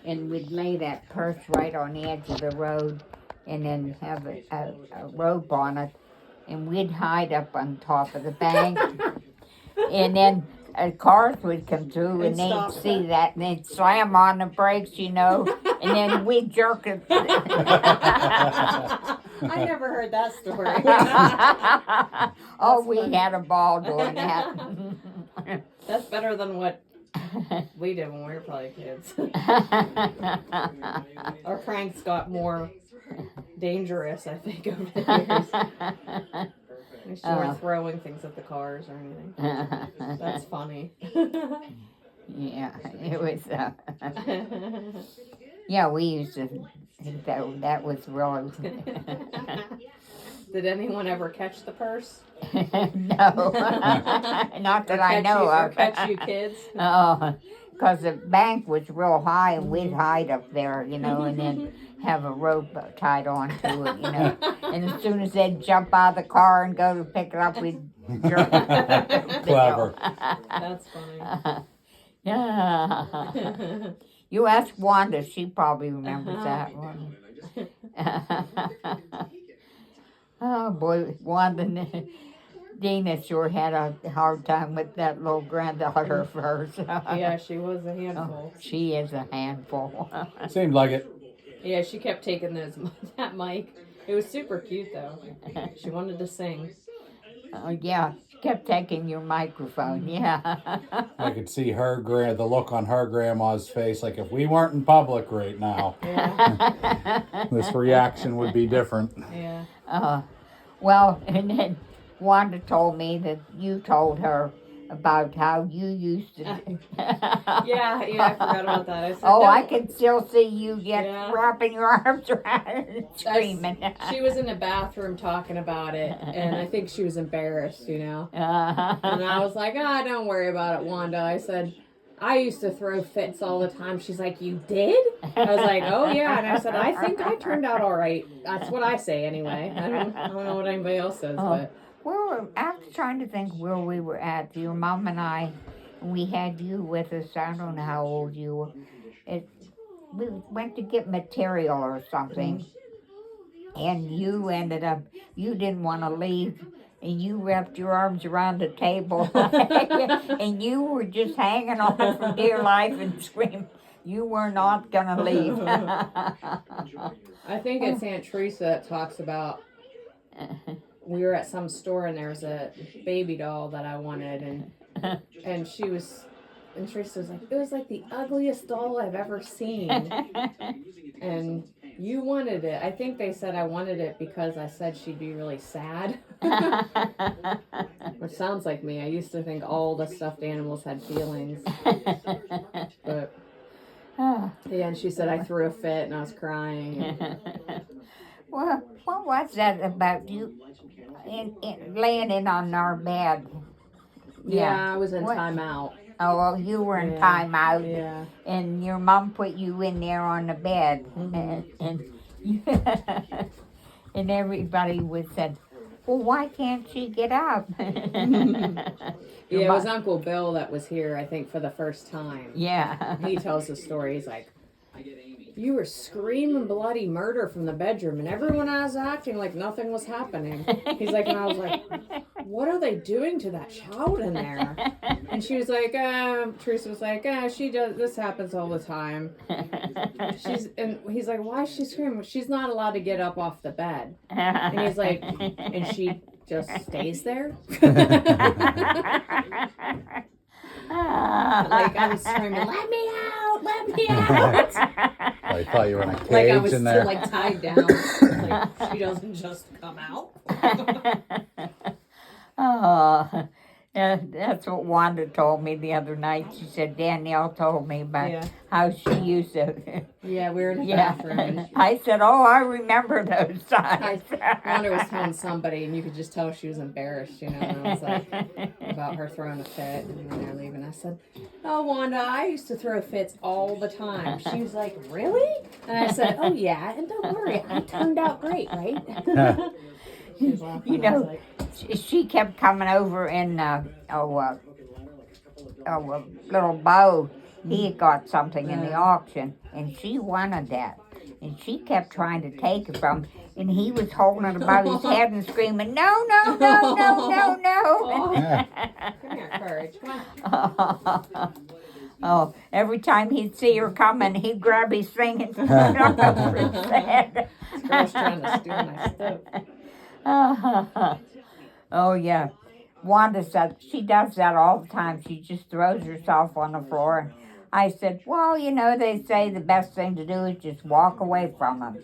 and we'd lay that purse right on the edge of the road, and then have a rope on it, and we'd hide up on top of the bank, and then cars would come through, and they'd see that, and they'd slam on the brakes, and then we'd jerk it. I never heard that story. Oh, we had a ball doing that. That's better than what we did when we were probably kids. Our pranks got more dangerous, I think, over the years. We weren't throwing things at the cars or anything. That's funny. Yeah, it was. Yeah, we used to. That was really. Did anyone ever catch the purse? No, not that I know of. Or catch you kids? Oh, because the bank was real high, and we'd hide up there, and then have a rope tied onto it, And as soon as they'd jump out of the car and go to pick it up, we'd jerk it. Clever. That's funny. Yeah. You ask Wanda, she probably remembers that one. Oh boy, Wanda, Dina sure had a hard time with that little granddaughter of hers. Yeah, she was a handful. Oh, she is a handful. Seemed like it. Yeah, she kept taking that mic. It was super cute though. She wanted to sing. Oh yeah, she kept taking your microphone. Yeah. I could see the look on her grandma's face, like if we weren't in public right now, this reaction would be different. Yeah. Well, and then Wanda told me that you told her about how you used to. Yeah, I forgot about that. I said, I can still see you wrapping your arms around it and screaming. She was in the bathroom talking about it, and I think she was embarrassed, And I was like, don't worry about it, Wanda. I said, I used to throw fits all the time. She's like, you did? I was like, oh yeah. And I said, I think I turned out all right. That's what I say anyway. I don't know what anybody else says, but. Well, I was trying to think where we were at. Your mom and I, we had you with us. I don't know how old you were. We went to get material or something. And you ended up, you didn't want to leave. And you wrapped your arms around the table. And you were just hanging on for dear life and screaming. You were not going to leave. I think it's Aunt Teresa that talks about... We were at some store and there was a baby doll that I wanted, and she was, and Teresa was like, it was like the ugliest doll I've ever seen, and you wanted it. I think they said I wanted it because I said she'd be really sad, which sounds like me. I used to think all the stuffed animals had feelings, but yeah, and she said I threw a fit and I was crying. Well, what was that about you laying in on our bed? Yeah, I was in timeout. Oh, well, you were in timeout. Yeah. And your mom put you in there on the bed. And and everybody said, well, why can't she get up? It was Uncle Bill that was here, I think, for the first time. Yeah. He tells the story. He's like, you were screaming bloody murder from the bedroom, and everyone was acting like nothing was happening. He's like, and I was like, what are they doing to that child in there? And she was like, Teresa was like, she does, this happens all the time. And he's like, why is she screaming? She's not allowed to get up off the bed. And he's like, and she just stays there? Like I was screaming, let me out, let me out. I thought you were in a cage like I was in there. Still, like tied down. Like she doesn't just come out. Oh, yeah, that's what Wanda told me the other night. She said Danielle told me about how she used to. Yeah, we were in the bathroom. And I said, oh, I remember those times. Wanda was telling somebody, and you could just tell she was embarrassed, And I was like, about her throwing a fit, and when they're leaving, I said, oh, Wanda, I used to throw fits all the time. She was like, really? And I said, oh, yeah, and don't worry, I turned out great, right? She was laughing. She kept coming over in a little bow, He had got something in the auction, and she wanted that. And she kept trying to take it from him, and he was holding it above his head and screaming, no, no, no, no, no, no. Come here, Courage. Come on. Oh, every time he'd see her coming, he'd grab his thing and throw it over his head. This girl's trying to steal my stuff. Oh, yeah. Wanda said she does that all the time. She just throws herself on the floor. I said, well, you know, they say the best thing to do is just walk away from them.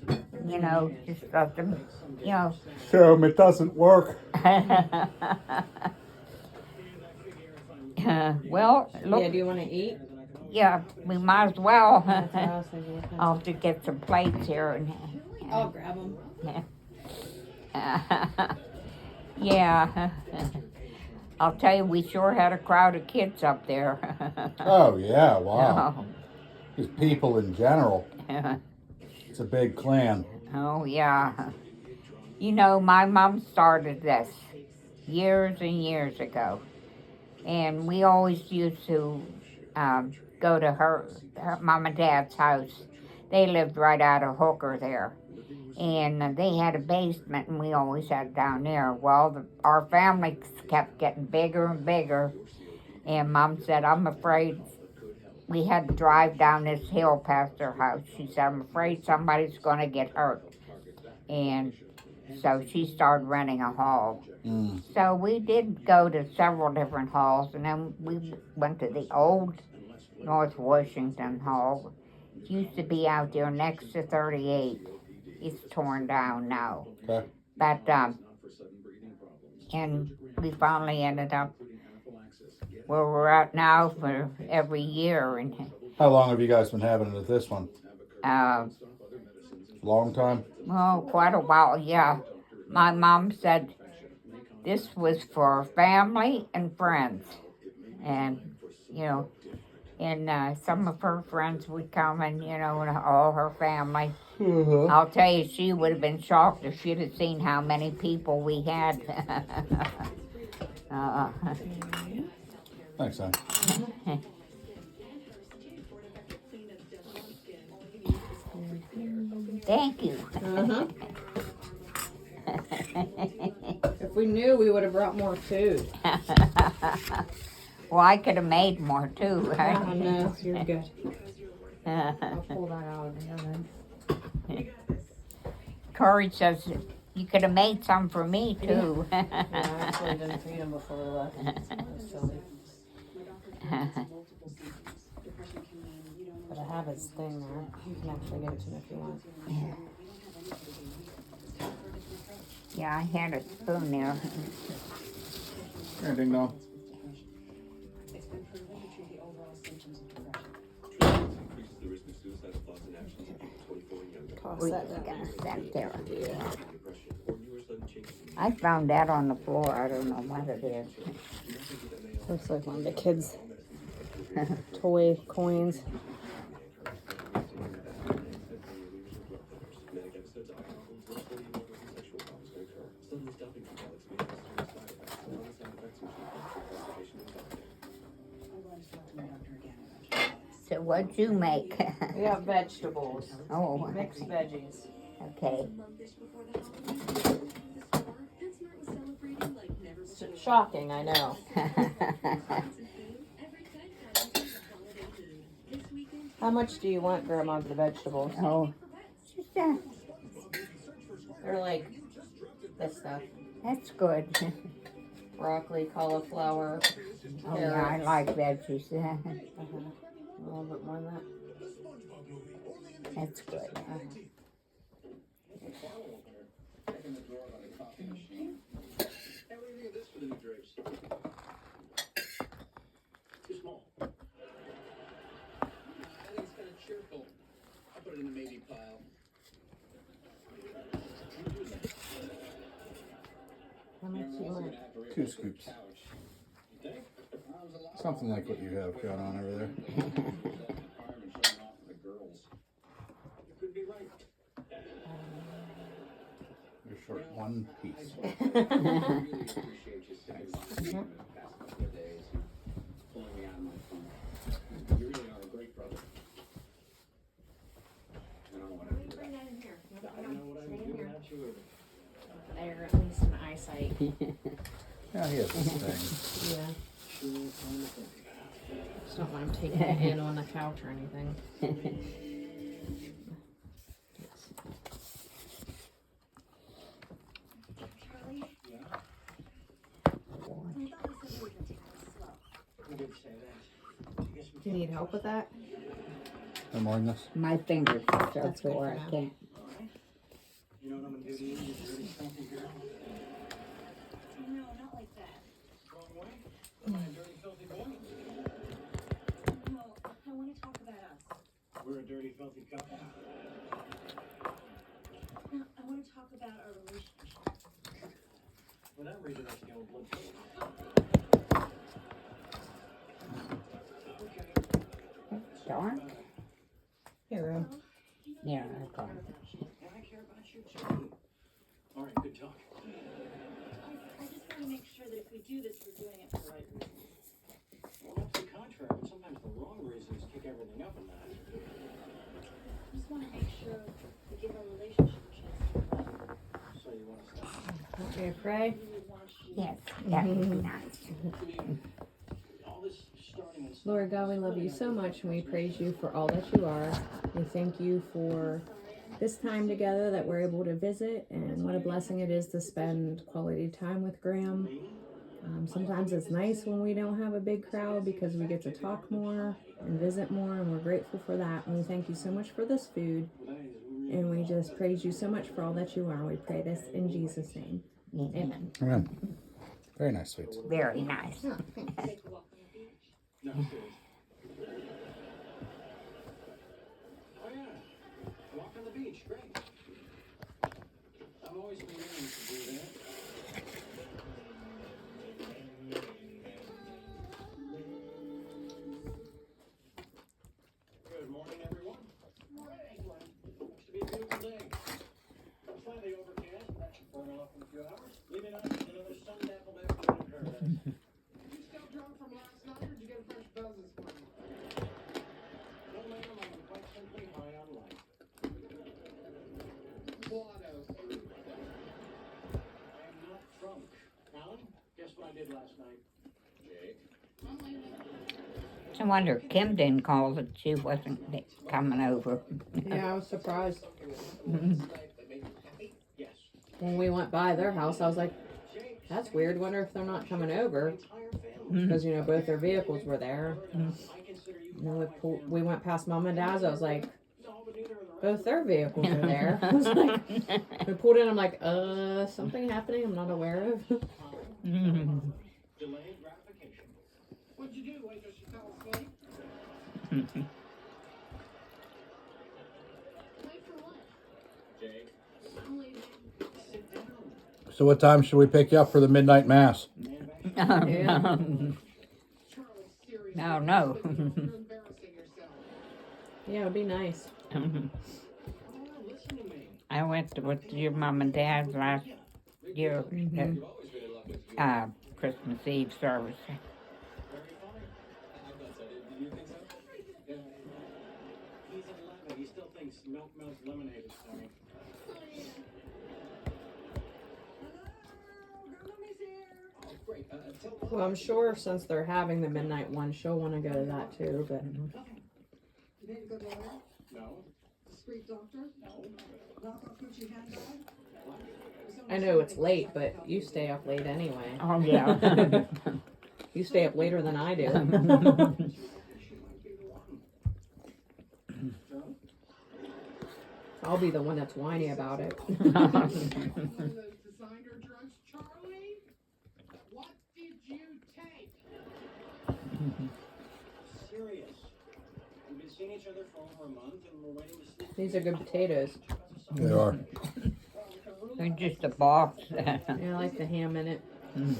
You know, just let them, you know. Show him it doesn't work. Well, look, Yeah, do you want to eat? yeah, we might as well. That's what I was thinking. I'll have to get some plates here. And, I'll grab them. yeah. I'll tell you, we sure had a crowd of kids up there. Oh, yeah, wow. Just people in general. It's a big clan. Oh, yeah. You know, my mom started this years and years ago. And we always used to go to her mom and dad's house. They lived right out of Hooker there. And they had a basement, and we always had it down there. Well, our family kept getting bigger and bigger. And Mom said, I'm afraid we had to drive down this hill past their house. She said, I'm afraid somebody's going to get hurt. And so she started renting a hall. So we did go to several different halls, and then we went to the old North Washington Hall. It used to be out there next to 38. It's torn down now. Okay. But, and we finally ended up where we're at now for every year. And How long have you guys been having it at this one? uh, Long time? oh, quite a while, yeah. My mom said this was for family and friends. And, you know, and some of her friends would come and, you know, and all her family. I'll tell you, she would have been shocked if she'd have seen how many people we had. Thanks, son. Thank you. If we knew, we would have brought more food. Well, I could have made more too, right? Oh, no, you're good. I'll pull that out of here then. Courage says you could have made some for me too. Yeah, I actually didn't feed him before we left. That's silly. But I have his thing there. You can actually give it to me if you want. Yeah, I had a spoon there. Here, ding dong. Toss We're that just down. gonna set there. Yeah. I found that on the floor. I don't know what it is. Looks like one of the kids' toy coins. So what'd you make? We got vegetables. Oh, Mixed veggies. okay. Shocking, I know. How much do you want, Grandma, of the vegetables? Oh, just, They're like this stuff. that's good. Broccoli, cauliflower, Oh, yeah, I carrots. like veggies. A little bit more than that. That's good. How much do you want? 2 scoops. Something like what you have going on over there. You're short 1 piece. They're at least in eyesight. Yeah, he has this thing. Yeah. Just don't want him taking it in on the couch or anything. Do you need help with that? I'm more than this. My fingers are so That's good sore, for I now. can't. You know what I'm gonna do to you? You dirty, filthy girl. No, not like that. Wrong way? Am I a dirty, filthy boy? No, I want to talk about us. We're a dirty, filthy couple. No, I want to talk about our relationship. For that reason, that's the old blood code. Okay. Darn. Here, Yeah, okay. And I care about you too. All right, good talk. I just want to make sure that if we do this, we're doing it for the right reasons. Well, not to the contrary, but sometimes the wrong reasons kick everything up a notch. I just want to make sure we give our relationship a chance to develop. So you want to stop? okay, pray. I really want you. Yes, that would be nice. All this starting and Lord God, we love you so much and we praise you for all that you are. We thank you for this time together that we're able to visit, and what a blessing it is to spend quality time with Graham. Sometimes it's nice when we don't have a big crowd because we get to talk more and visit more, and we're grateful for that. And we thank you so much for this food, and we just praise you so much for all that you are. We pray this in Jesus' name. Amen. Amen. Very nice, sweets. Very nice. No, seriously. Oh yeah, walk on the beach, great. I'm always meaning to do that. Good morning, everyone. Looks to be a beautiful day. Slightly overcast, but that should burn off in a few hours, leaving us with another sun-dappled afternoon in paradise. You still drunk from last night, or did you get a fresh buzz this morning? No, ma'am, I'm quite simply high on life. Blotto. I am not drunk. Alan, guess what I did last night? Jake? I wonder Kim didn't call that she wasn't coming over. Yeah, I was surprised. Yes. When we went by their house, I was like, Jake, that's weird. Wonder if they're not coming over. entire family. Because, you know, both their vehicles were there. I consider you And then part of my we went past Mom and Dad's. I was like, No, but neither are the rest. both their vehicles are there. I was like, we pulled in. I'm like, something happening I'm not aware of. Mm. Delayed gratification. What'd you do? Wait till she fell asleep? Wait for what? Jake, I'm leaving. sit down. So, what time should we pick you up for the midnight mass? Man, back. Yeah. Charlie, seriously. No, no. You're embarrassing yourself. Yeah, it would be nice. Oh, listen to me. I went to with your mom and dad's last year, Christmas Eve service. Very funny. I thought so. Did you think so? Yeah. He's 11. He still thinks milk lemonade is funny. Oh, great. Well, I'm sure since they're having the midnight one, she'll want to go to that too. But You need to go to the lab? No. Discreet doctor? No. Knock off Gucci handbag? I know it's late, but you stay up late anyway. Oh, yeah. You stay up later than I do. She might be the one. So? I'll be the one that's whiny about it. One of those designer drugs. Charlie, what did you take? Serious. We've been seeing each other for over a month, and we're waiting to sleep. These are good potatoes. They are. They're just a box. Yeah, I like the ham in it. Nowadays,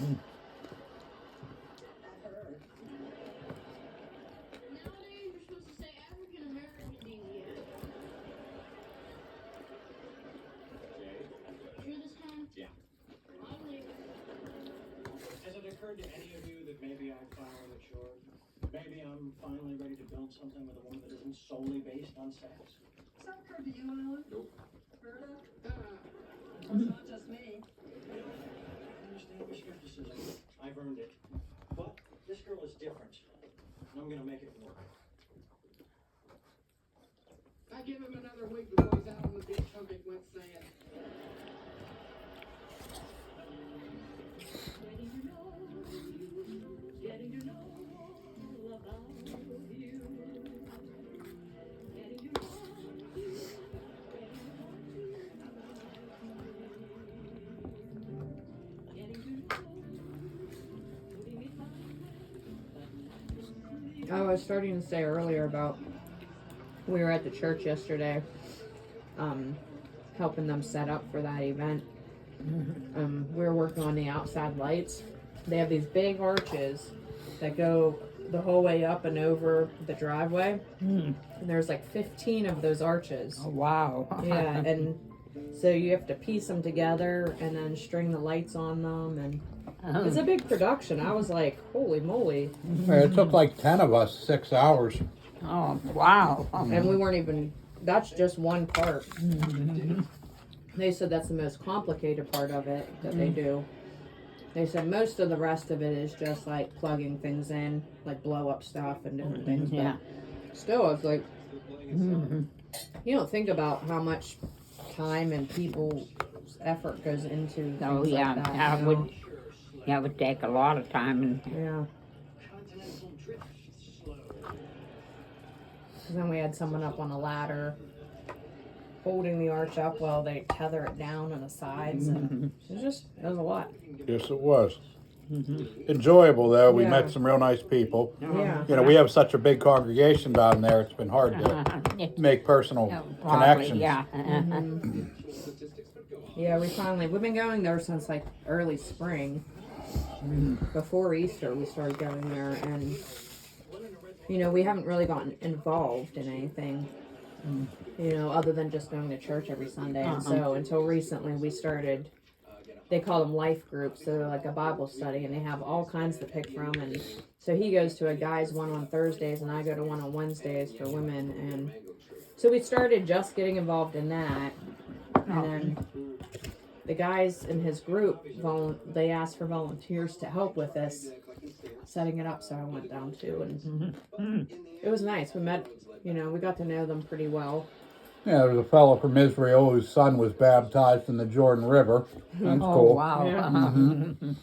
you're supposed to say African American Indian. Jake, Sure this time? Yeah. I'm leaving. has it occurred to any of you that maybe I've finally matured? Maybe I'm finally ready to build something with a woman that isn't solely based on sex? Has that occurred to you, Alan? Nope. Berta? earned it. But this girl is different. And I'm gonna make it work. I give him another week before he's out on the beach humping wet sand. I was starting to say earlier about we were at the church yesterday, helping them set up for that event. We were working on the outside lights. They have these big arches that go the whole way up and over the driveway. And there's like 15 of those arches. Oh, wow. Yeah, and so you have to piece them together and then string the lights on them, and it's a big production. I was like, holy moly. It took like 10 of us 6 hours. Oh, wow. And we weren't even, that's just one part. They said that's the most complicated part of it that they do. They said most of the rest of it is just like plugging things in, like blow up stuff and different things. But Yeah. still, I was like, you don't think about how much time and people's effort goes into things Oh, yeah. like that. That you know? would, that would take a lot of time. And Yeah. Continental drift slow. And then we had someone up on a ladder holding the arch up while they tether it down on the sides. And it was a lot. Yes, it was. Enjoyable though. We Yeah. met some real nice people. Yeah. You know, we have such a big congregation down there. It's been hard to make personal probably, connections. yeah. Yeah, we've been going there since like early spring. Before Easter, we started going there, and you know, we haven't really gotten involved in anything, you know, other than just going to church every Sunday. And so until recently, we started. They call them life groups, so they're like a Bible study, and they have all kinds to pick from. And so he goes to a guy's one on Thursdays, and I go to one on Wednesdays for women. And so we started just getting involved in that, and then the guys in his group, they asked for volunteers to help with this, setting it up, so I went down too, and it was nice. We met, you know, we got to know them pretty well. Yeah, there was a fellow from Israel whose son was baptized in the Jordan River. That's Oh, cool. wow.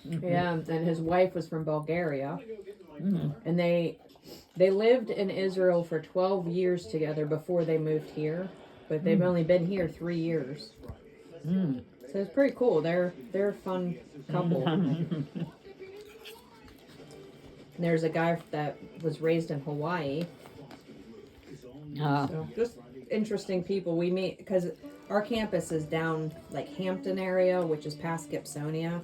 Yeah, and his wife was from Bulgaria, and they lived in Israel for 12 years together before they moved here, but they've only been here 3 years. So it's pretty cool. They're a fun couple. There's a guy that was raised in Hawaii. So just interesting people we meet, because our campus is down like Hampton area, which is past Gibsonia.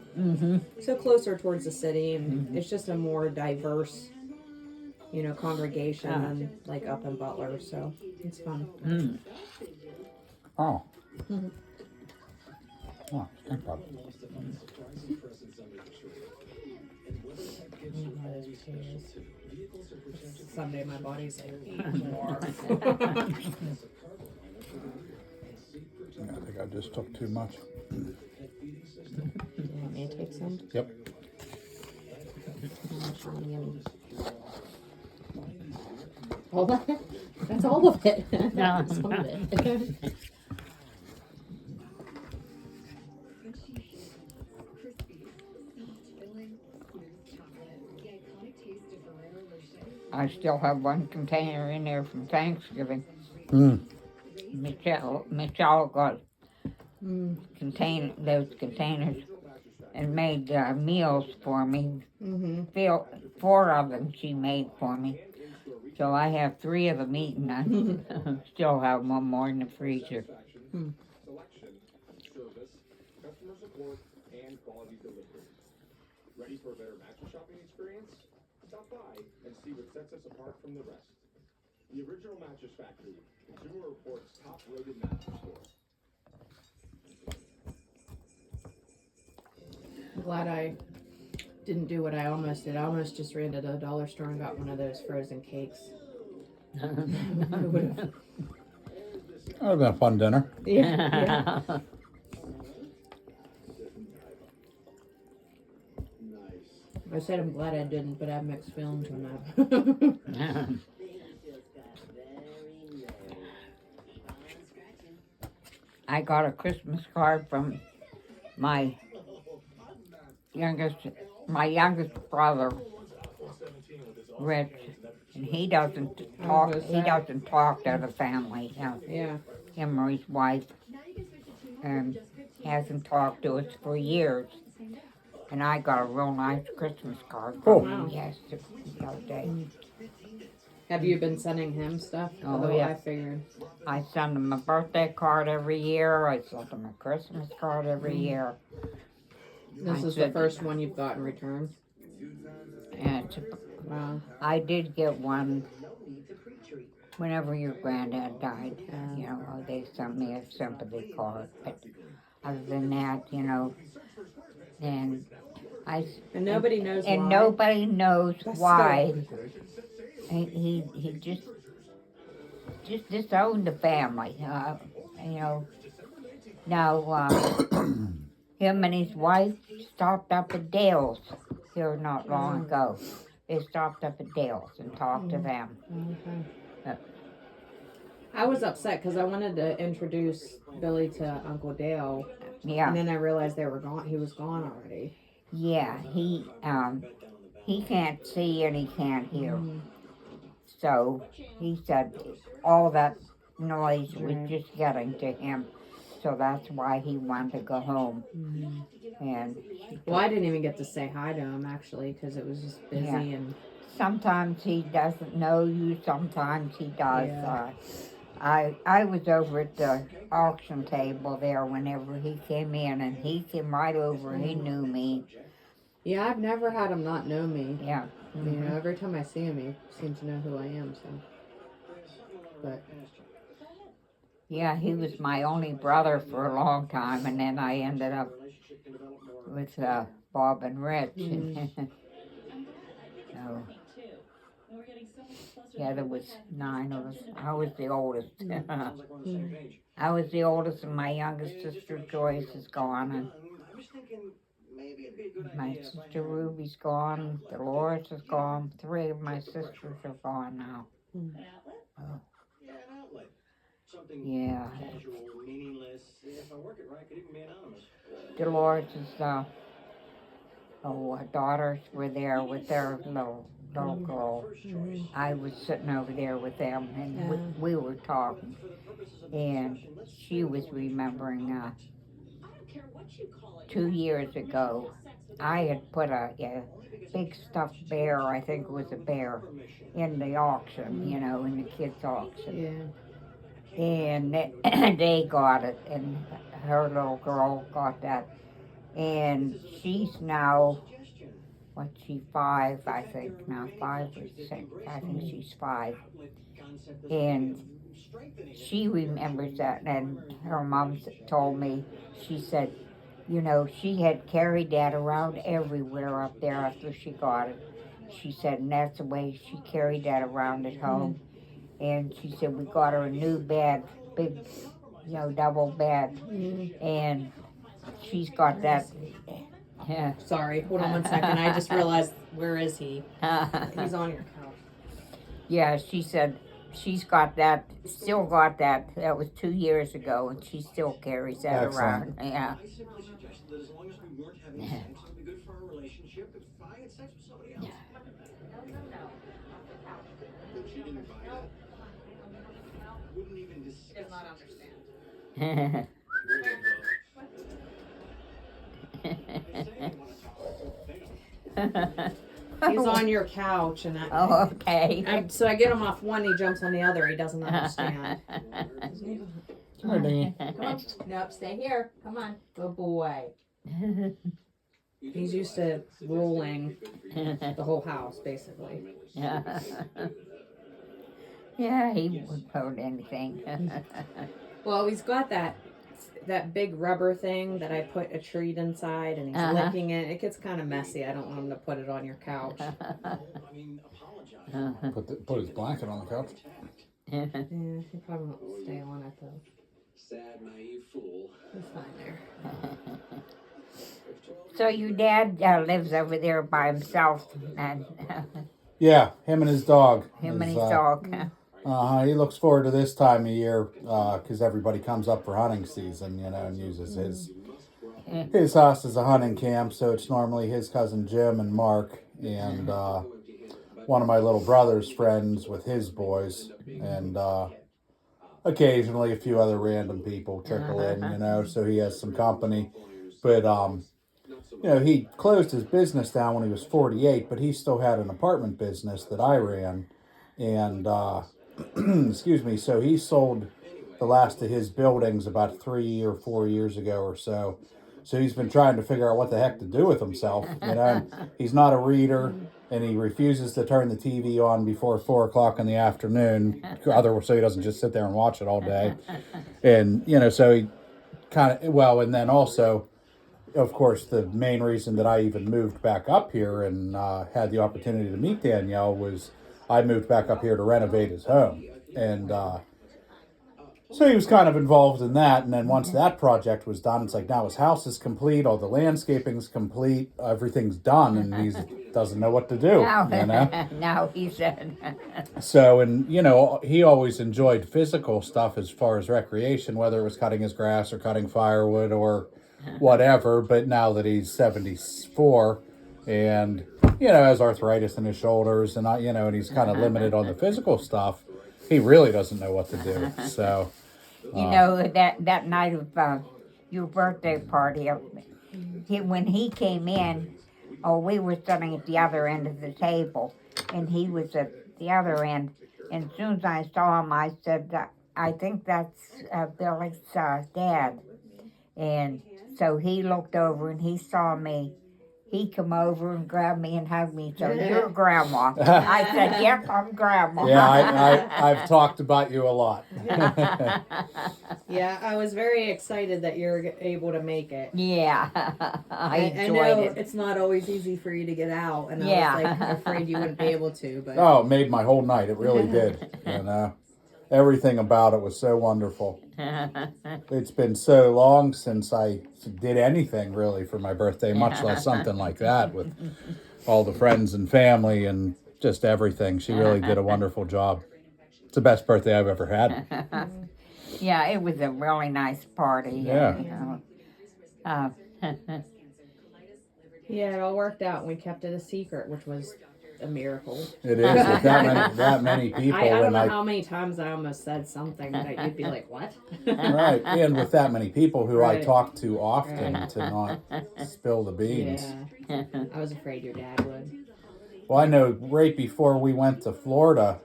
So closer towards the city, and it's just a more diverse, you know, congregation than like up in Butler. So it's fun. Oh. Oh, think about it. Someday my body's like more. Yeah, I think I just took too much. You want me to take some? Yep. All of it? That's all of it. No. Some of it. I still have one container in there from Thanksgiving. Michelle got those containers and made meals for me. 4 of them she made for me. So I have 3 of them eaten. I still have one more in the freezer. Selection, service, customer support, and quality delivery. Ready for a better mattress shopping experience? Stop by and see what sets us apart from the rest. The Original Mattress Factory, Consumer Reports' top-rated mattress store. I'm glad I didn't do what I almost did. I almost just ran to the dollar store and got one of those frozen cakes. That would have been a fun dinner. Yeah. I said I'm glad I didn't, but I have mixed feelings on that. I got a Christmas card from my youngest brother, Rich, and he doesn't talk. who's He that? doesn't talk to the family. Yeah. Him or his wife, hasn't talked to us for years. And I got a real nice Christmas card Oh. from him yesterday. The other day. Have you been sending him stuff? Oh, Although yeah. I figured. I send him a birthday card every year. I send him a Christmas card every year. This I is the said- first one you've got in return. And Wow. I did get one whenever your granddad died. You know, they sent me a sympathy card. But other than that, you know, and And nobody knows and why. nobody knows That's why. He just disowned the family. You know. Now him and his wife stopped up at Dale's here not long ago. They stopped up at Dale's and talked to them. Okay. I was upset because I wanted to introduce Billy to Uncle Dale, Yeah, and then I realized they were gone. He was gone already. yeah. He can't see and he can't hear. So he said all that noise was just getting to him. So that's why he wanted to go home. And Well, I didn't even get to say hi to him actually because it was just busy Yeah. and. sometimes he doesn't know you, sometimes he does. Yeah. I was over at the auction table there whenever he came in, and he came right over. He knew me. Yeah, I've never had him not know me. Yeah. You know, every time I see him, he seems to know who I am. So, but Yeah, he was my only brother for a long time, and then I ended up with Bob and Rich. So, yeah, there was 9 of us. I was the oldest. I was the oldest, and my youngest sister Joyce is gone, and my sister Ruby's gone. Dolores is gone. 3 of my sisters are gone now. Yeah, an outlet. Something Yeah. casual, meaningless. If I work it right, it could even be anonymous. Dolores is her daughters were there with their little girl. I was sitting over there with them, and we were talking, and she was remembering 2 years ago I had put a big stuffed bear, I think it was a bear, in the auction, you know, in the kids' auction. yeah. And they got it, and her little girl got that. And she's now, what's she, 5, I think, now 5 or 6, I think she's 5. And she remembers that, and her mom told me, she said, you know, she had carried that around everywhere up there after she got it. She said, and that's the way she carried that around at home. And she said, we got her a new bed, big, you know, double bed. And she's got that. Sorry, hold on 1 second. I just realized, where is he? He's on your couch. Yeah, she said she's got that, still got that. That was 2 years ago, and she still carries that Excellent. around. Yeah. I simply suggested that as long as we weren't having sex, it would be good for our relationship if I had sex with somebody else. But she didn't buy that. Wouldn't even discuss it. He's on your couch, and Oh, okay. so I get him off one, he jumps on the other. He doesn't understand. Hi, Dingy. Come on. Nope, stay here. Come on. Good boy. He's used to ruling the whole house, basically. Yeah, he wouldn't hold anything. Well, he's got that big rubber thing that I put a treat inside, and he's licking it. It gets kind of messy. I don't want him to put it on your couch. I mean, apologize. Put his blanket on the couch. Yeah, he probably won't stay on it though. Sad, naive fool. He's fine there. So your dad lives over there by himself, and Yeah, him and his dog. him and is, his dog. He looks forward to this time of year because everybody comes up for hunting season, and uses his house as a hunting camp. So it's normally his cousin Jim and Mark and one of my little brother's friends with his boys, and occasionally a few other random people trickle in. So he has some company. But he closed his business down when he was 48, but he still had an apartment business that I ran, and excuse me, so he sold the last of his buildings about 3 or 4 years ago or so. So he's been trying to figure out what the heck to do with himself. And he's not a reader, and he refuses to turn the TV on before 4 o'clock in the afternoon, so he doesn't just sit there and watch it all day. And so he and then also, of course, the main reason that I even moved back up here and had the opportunity to meet Danielle was I moved back up here to renovate his home. And so he was kind of involved in that. And then once that project was done, it's like now his house is complete, all the landscaping's complete, everything's done, and he doesn't know what to do. Now he said. So, and he always enjoyed physical stuff as far as recreation, whether it was cutting his grass or cutting firewood or whatever. But now that he's 74 and has arthritis in his shoulders and and he's kind of limited on the physical stuff, he really doesn't know what to do. So that night of your birthday party, when he came in, we were sitting at the other end of the table, and he was at the other end. And as soon as I saw him, I said, I think that's Billy's dad. And so he looked over and he saw me. He come over and grabbed me and hugged me. So you're grandma. I said, yep, I'm grandma. Yeah, I've talked about you a lot. Yeah, I was very excited that you're able to make it. Yeah, I I enjoyed know it. it's not always easy for you to get out, and Yeah. I was like afraid you wouldn't be able to. But Oh, it made my whole night. It really did. Everything about it was so wonderful. It's been so long since I did anything really for my birthday, much less something like that with all the friends and family and just everything. She really did a wonderful job. It's the best birthday I've ever had. Yeah, it was a really nice party. Yeah. yeah, it all worked out, and we kept it a secret, which was a miracle. It is with that many people. I don't and know how many times I almost said something that you'd be like, "What?" Right, and with that many people who I Right. talk to often Right. to not spill the beans. Yeah, I was afraid your dad would. Well, I know right before we went to Florida,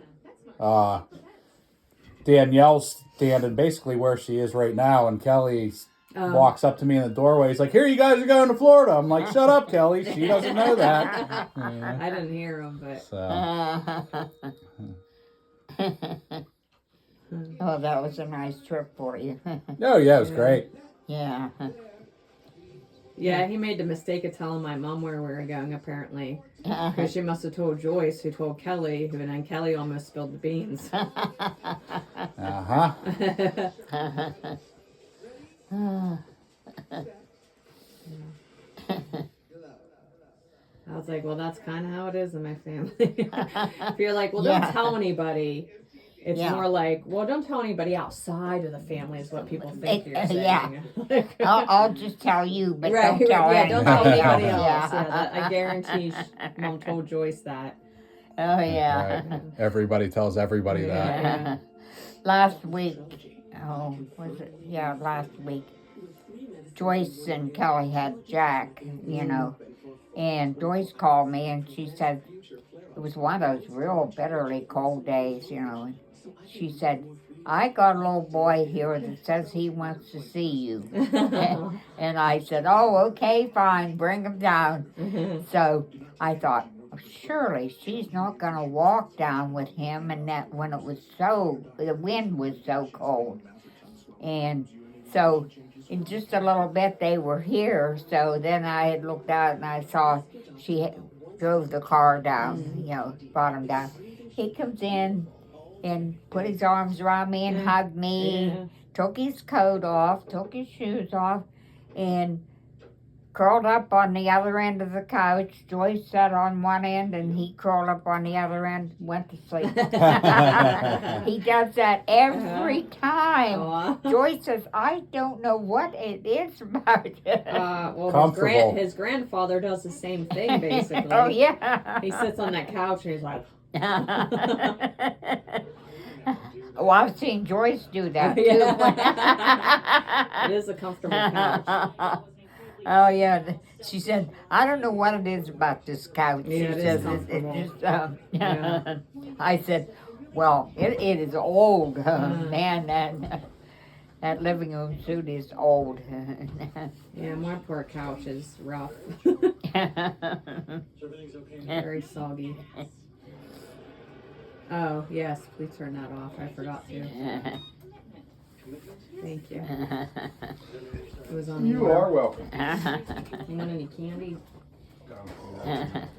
Danielle's standing basically where she is right now, and Kelly walks up to me in the doorway. He's like, "Here, you guys are going to Florida." I'm like, "Shut up, Kelly. She doesn't know that." Yeah, I didn't hear him, but so, Oh, that was a nice trip for you. oh yeah, it was great. Yeah. yeah, he made the mistake of telling my mom where we were going. Apparently, because she must have told Joyce, who told Kelly, and then Kelly almost spilled the beans. Uh-huh. I was like, well, that's kind of how it is in my family. If you're like, well, don't Yeah. tell anybody. It's Yeah. more like, well, don't tell anybody outside of the family is what people think you're saying. Yeah. I'll just tell you, but Right, don't tell yeah, anybody don't tell anybody else. else. Yeah. Yeah, that, I guarantee Mom told Joyce that. Oh, yeah. Right. Everybody tells everybody that. Yeah. Last week, was it? Yeah, last week. Joyce and Kelly had Jack, and Joyce called me and she said, it was one of those real bitterly cold days, and she said, I got a little boy here that says he wants to see you. And I said, oh, okay, fine, bring him down. So I thought, surely she's not going to walk down with him, and that when the wind was so cold. And so in just a little bit they were here. So then I had looked out and I saw she drove the car down, brought him down. He comes in and put his arms around me and hugged me, took his coat off, took his shoes off, and curled up on the other end of the couch. Joyce sat on one end and he crawled up on the other end, went to sleep. He does that every time. Aw. Joyce says, I don't know what it is about it. Well, Comfortable. his grandfather does the same thing, basically. Oh, yeah. He sits on that couch and he's like, Oh, I've seen Joyce do that too. it is a comfortable couch. Oh yeah, she said, I don't know what it is about this couch. Yeah, She it is says, comfortable. just, Yeah. I said, well, it is old, man. That living room suit is old. Yeah, my poor couch is rough. So everything's okay? Very soggy. Oh, yes, please turn that off. I forgot to. Thank you. It was on You the are welcome. You want any candy?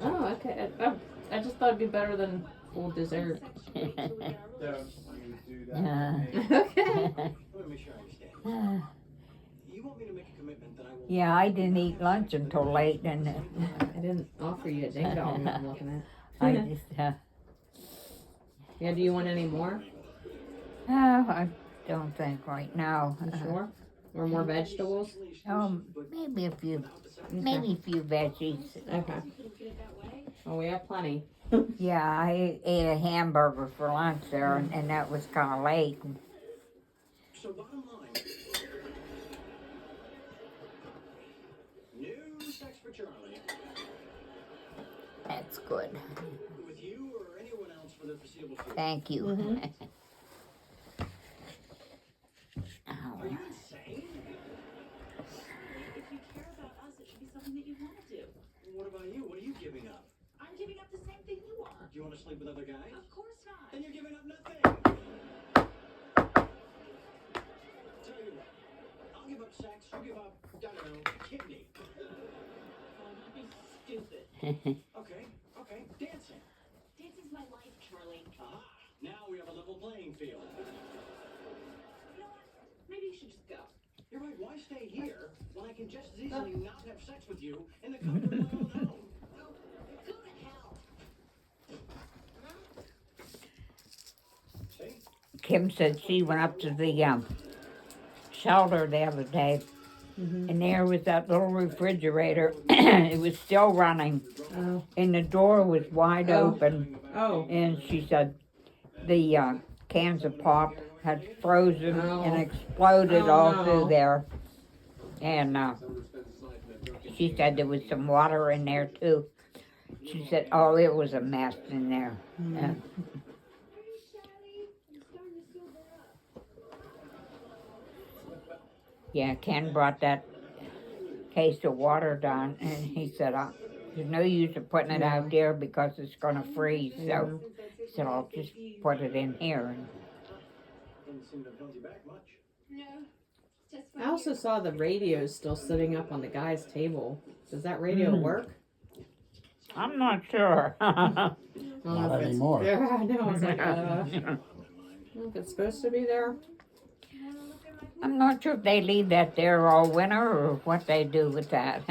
Oh, okay. I just thought it'd be better than full dessert. Okay. I want to make sure I understand. You want me to make a commitment that I won't. Yeah, I didn't eat lunch until late, and I didn't offer you a ding dong I'm looking at. I just, Yeah, do you want any more? I don't think right now. You sure? Or more vegetables? Maybe a few veggies. Okay. Oh, we have plenty. Yeah, I ate a hamburger for lunch there, and that was kind of late. So bottom line. New sex for Charlie. That's good. With you or anyone else for the foreseeable future. Thank you. Are you insane? If you care about us, it should be something that you want to do. What about you? What are you giving up? I'm giving up the same thing you are. Do you want to sleep with other guys? Of course not. Then you're giving up nothing. Tell you what, I'll give up sex. You give up, I don't know, kidney. Stupid. Okay, dancing. Dancing's my life, Charlie. Aha, now we have a level playing field. You know what? Maybe you should just go. You're right, why stay here when I can just as easily not have sex with you in the comfort of my own home? Go to hell. See? Kim said she went up to the shelter the other day, and there was that little refrigerator. It was still running, Oh. and the door was wide Oh. open. Oh. And she said the cans of pop had frozen Oh. and exploded Oh, all no. through there. And she said there was some water in there too. She said, oh, it was a mess in there. Yeah, Ken brought that case of water down, and he said, there's no use of putting it out there because it's going to freeze. So he said, I'll just put it in here. Doesn't seem to have held you back much. No. Just I also saw the radio still sitting up on the guy's table. Does that radio work? I'm not sure. I don't know Not if it's- anymore. Yeah, I know. I was like, I don't know if it's supposed to be there. I'm not sure if they leave that there all winter or what they do with that.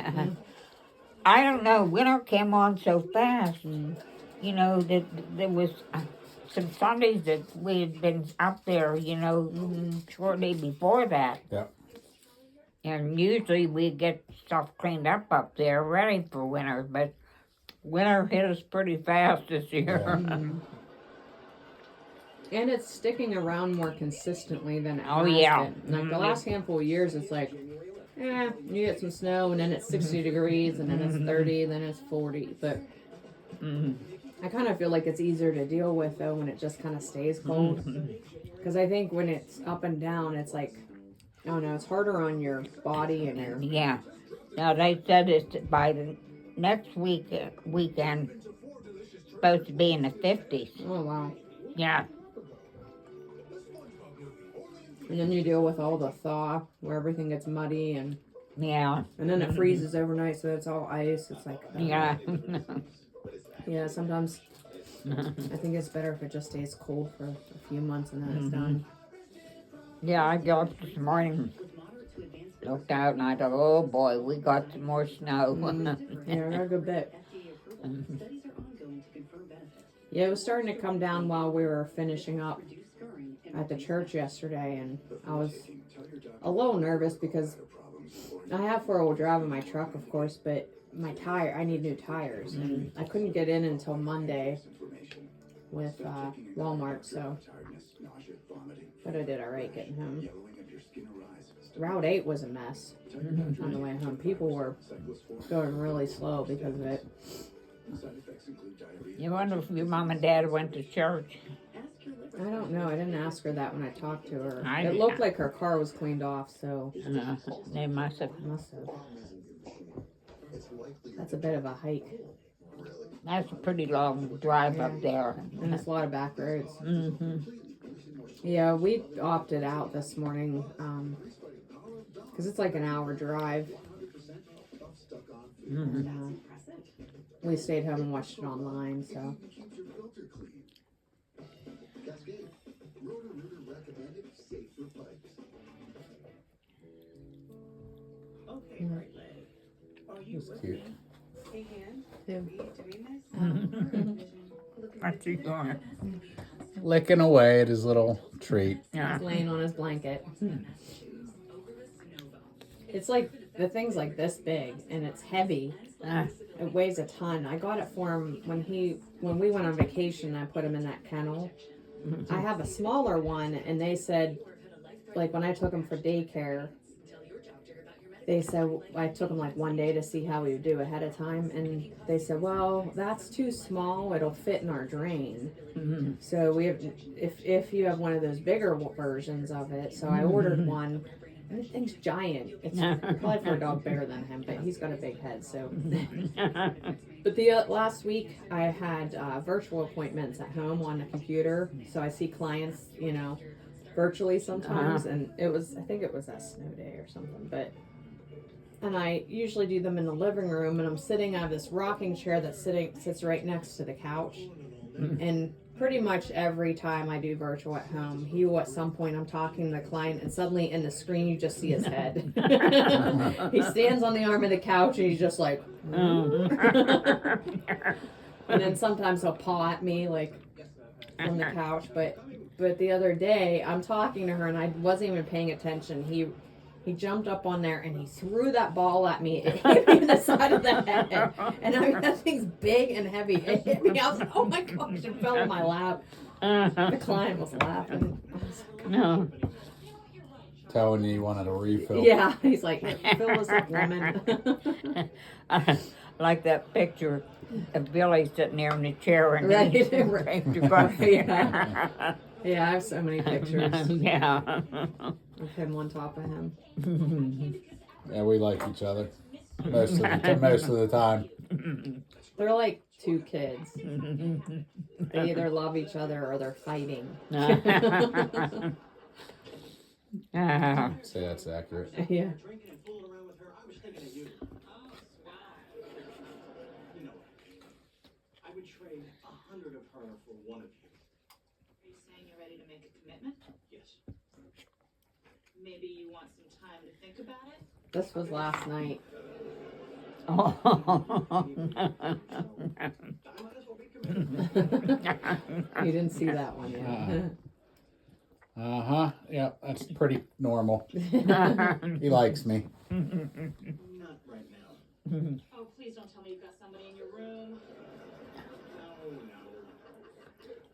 I don't know. Winter came on so fast. You know, that there was some Sundays that we had been up there, you know, shortly before that. Yep. And usually we get stuff cleaned up there, ready for winter. But winter hit us pretty fast this year. And it's sticking around more consistently than it Oh, has yeah. been. Like the last handful of years, it's like, you get some snow, and then it's 60 degrees, and then it's 30, then it's 40. But I kind of feel like it's easier to deal with, though, when it just kind of stays cold. Because I think when it's up and down, it's like, I don't know, it's harder on your body and your... Yeah. Now they said it's by the next weekend supposed to be in the 50s. Oh, wow. Yeah. And then you deal with all the thaw, where everything gets muddy, and Yeah. then it freezes overnight, so it's all ice. It's like... Yeah. Yeah, sometimes I think it's better if it just stays cold for a few months and then it's done. Yeah, I got up this morning. With moderate to advanced Looked out and I thought, oh boy, we got some more snow. Yeah, we got a good bit. Yeah, it was starting to come down while we were finishing up at the church yesterday, and I was a little nervous because I have 4-wheel drive in my truck, of course, but I need new tires, and I couldn't get in until Monday with Walmart, so, but I did all right getting home. Route 8 was a mess on the way home. People were going really slow because of it. You wonder if your mom and dad went to church. I don't know. I didn't ask her that when I talked to her. I It didn't. looked like her car was cleaned off, so They must have. must have. That's a bit of a hike, That's a pretty long drive up there. and it's a lot of back roads. Mm-hmm. Yeah, we opted out this morning because it's like an hour drive. Mm-hmm. And, we stayed home and watched it online, so. Okay, right leg. Are you That's with cute. me? Hey, hand. Yeah. Are you doing this? What's he doing? Licking away at his little treat. Yeah. He's laying on his blanket. It's like, the thing's like this big, and it's heavy. It weighs a ton. I got it for him when we went on vacation. I put him in that kennel. I have a smaller one, and they said, like when I took him for daycare, they said I took him like one day to see how he would do ahead of time, and they said, well, that's too small. It'll fit in our drain. Mm-hmm. So we have, if you have one of those bigger versions of it. So I ordered one. And the thing's giant. It's probably for a dog bigger than him, but he's got a big head. So, but the last week I had virtual appointments at home on the computer, so I see clients, virtually sometimes. And I think it was that snow day or something. And I usually do them in the living room, and I'm sitting on this rocking chair that sits right next to the couch, and pretty much every time I do virtual at home, at some point I'm talking to the client, and suddenly in the screen you just see his head. He stands on the arm of the couch and he's just like, and then sometimes he'll paw at me like on the couch. But the other day I'm talking to her and I wasn't even paying attention. He jumped up on there and he threw that ball at me. It hit me in the side of the head. And that thing's big and heavy. It hit me. I was like, oh my gosh, it fell in my lap. The client was laughing. I was like, No. Telling you wanted a refill. yeah, he's like, fill this up, woman. Like that picture of Billy sitting there in the chair and Right, he's right. to coffee. Yeah. Yeah, I have so many pictures Yeah. of him on top of him. Yeah, we like each other most of the time. They're like two kids. They either love each other or they're fighting. Say that's accurate. Yeah. Drinking and fooling around with her, I was thinking of you. You know, I would trade 100 of her for one of you. Are you saying you're ready to make a commitment? Yes. Maybe you want some time to think about it? This was last night. I might as well be committed. You didn't see that one yet. Uh-huh. Yeah, that's pretty normal. He likes me. Not right now. Oh, please don't tell me you've got somebody in your room. No.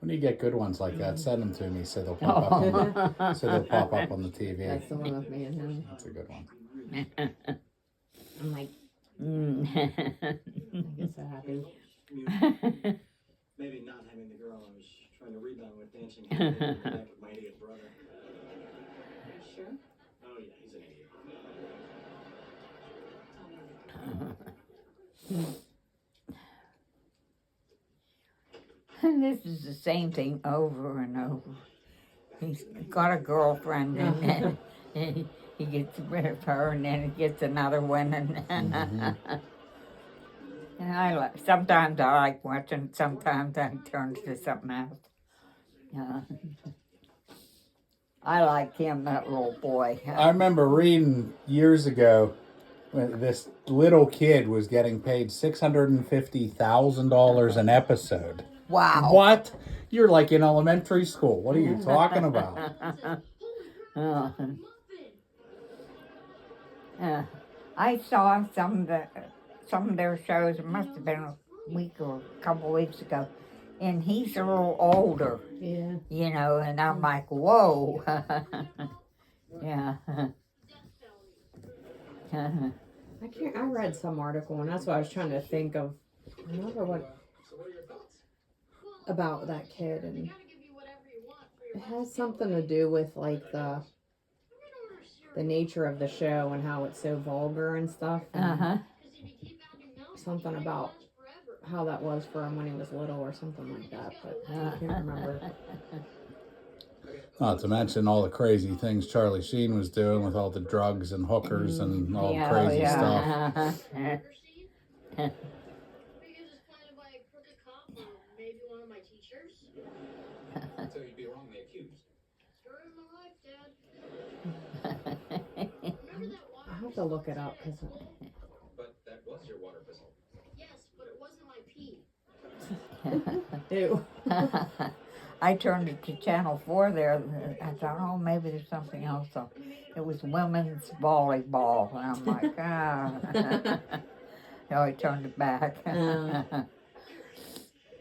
When you get good ones like that, send them to me so they'll pop up on the TV. That's the one with me and him. That's a good one. I'm like, Mm. I get so happy. Maybe not having the girl I was trying to rebound with dancing hand in hand with my idiot brother. Are you sure? Oh yeah, he's an idiot. And this is the same thing over and over. He's got a girlfriend and then he gets rid of her and then he gets another one and and sometimes I like watching, sometimes I turn to something else. I like him, that little boy. I remember reading years ago when this little kid was getting paid $650,000 an episode. Wow. What? You're like in elementary school. What are you talking about? I saw some of their shows. It must have been a week or a couple weeks ago, and he's a little older, Yeah. you know. And I'm like, whoa, yeah. I read some article, and that's what I was trying to think of. I remember what about that kid, and it has something to do with like the nature of the show and how it's so vulgar and stuff. And something about how that was for him when he was little or something like that, but I can't remember. Not to mention all the crazy things Charlie Sheen was doing with all the drugs and hookers and all the crazy stuff. So you'd be wrongly accused. I'll have to look it up because But that was your water pistol. Yes, but it wasn't my pee. ew. I turned it to Channel 4 there. I thought, oh, maybe there's something else. So it was women's volleyball. And I'm like, So I turned it back.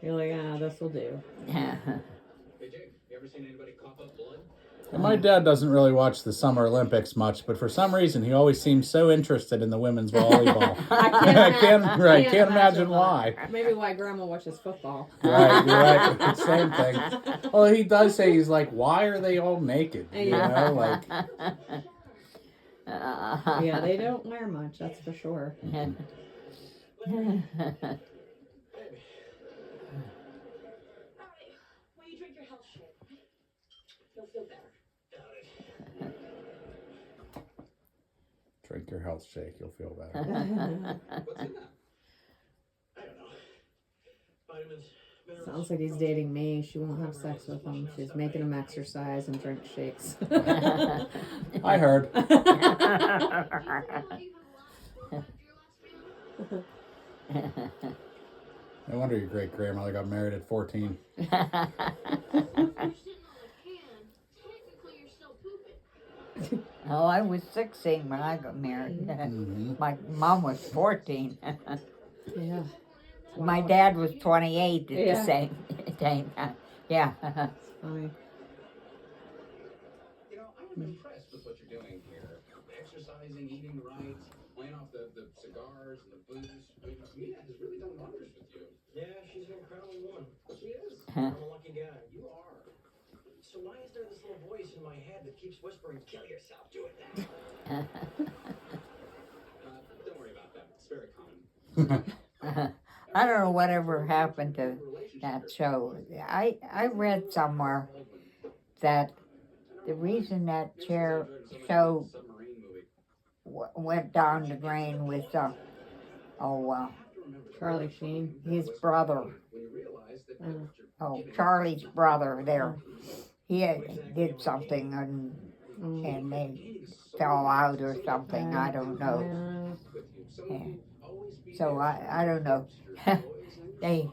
You're like, this will do. Hey Jake, you ever seen anybody cough up blood? And my dad doesn't really watch the Summer Olympics much, but for some reason he always seems so interested in the women's volleyball. I can't imagine why. Maybe why Grandma watches football. Right, you're right. Same thing. Well, he does say, he's like, why are they all naked? You know, like. Yeah, they don't wear much, that's for sure. Alright, when you drink your health shake, you'll feel better. Drink your health shake, you'll feel better. What's in that? I don't know. Vitamins, minerals. Sounds like he's dating me. She won't have sex with him. She's making him exercise and drink shakes. I heard. No wonder your great grandmother got married at 14. Oh, I was 16 when I got married. Mm-hmm. My mom was 14. Yeah. My dad was 28 at Yeah. the same time. Yeah. It's funny. You know, I am impressed with what you're doing here. Exercising, eating right, laying off the cigars and the booze. I mean, Mia has really done wonders with you. Yeah, she's an incredible woman. She is. I'm a lucky guy. You are. So why is there this little voice in my head that keeps whispering, kill yourself doing that? Don't worry about that. It's very common. I don't know whatever happened to that show. I read somewhere that the reason that show Submarine movie. went down the drain was Charlie Sheen. his brother. When you realize that Charlie's brother there. He did something and they fell out or something. I don't know. Yeah. So I don't know. They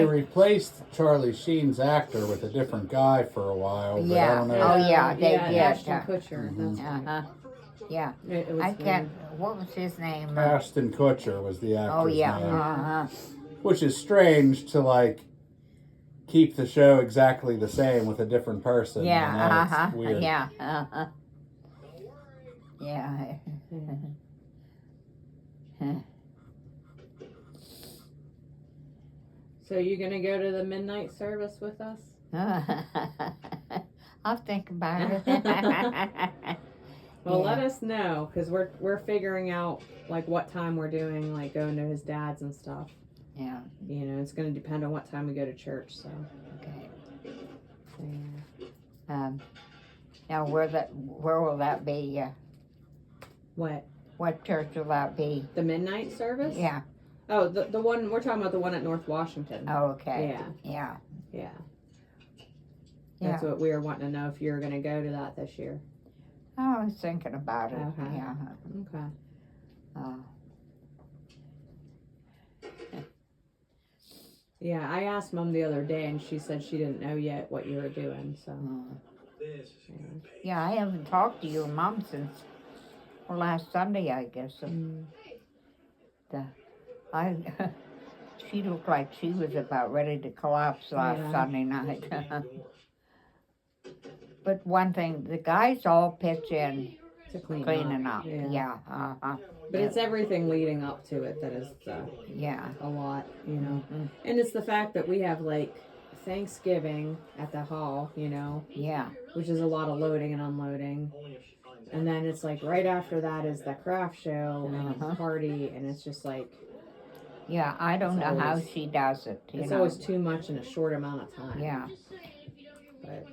replaced Charlie Sheen's actor with a different guy for a while. But I Yeah. don't know. Oh, yeah, they did. Ashton Kutcher. Mhm. That's yeah. it was I weird. can't. What was his name? Ashton Kutcher was the actor's Oh yeah. name. Which is strange to like keep the show exactly the same with a different person. you know, Yeah. it's weird. Yeah. Yeah. So you gonna go to the midnight service with us? I'll think about it. Well, let Yeah. us know because we're figuring out like what time we're doing, like going to his dad's and stuff. Yeah. You know, it's gonna depend on what time we go to church. So, Okay. so yeah. Now where will that be? What church will that be? The midnight service? Yeah. Oh, the one we're talking about, the one at North Washington. Oh, okay. Yeah. Yeah. Yeah. That's Yeah. what we were wanting to know if you were gonna go to that this year. I was thinking about it. Okay. Yeah. Okay. Uh, Yeah, I asked Mom the other day, and she said she didn't know yet what you were doing. So. This is good pay. yeah, I haven't talked to your mom since last Sunday, I guess. Mm. I she looked like she was about ready to collapse last Yeah. Sunday night. But one thing, the guys all pitch in To clean cleaning up. up. Yeah. Uh-huh. But it's everything leading up to it that is Yeah. a lot, you know. Mhm. And it's the fact that we have like Thanksgiving at the hall, you know, Yeah. which is a lot of loading and unloading. And then it's like right after that is the craft show and Uh-huh. the party, and it's just like Yeah, I don't It's know how always- she does it. You it's know. always too much in a short amount of time. Yeah. But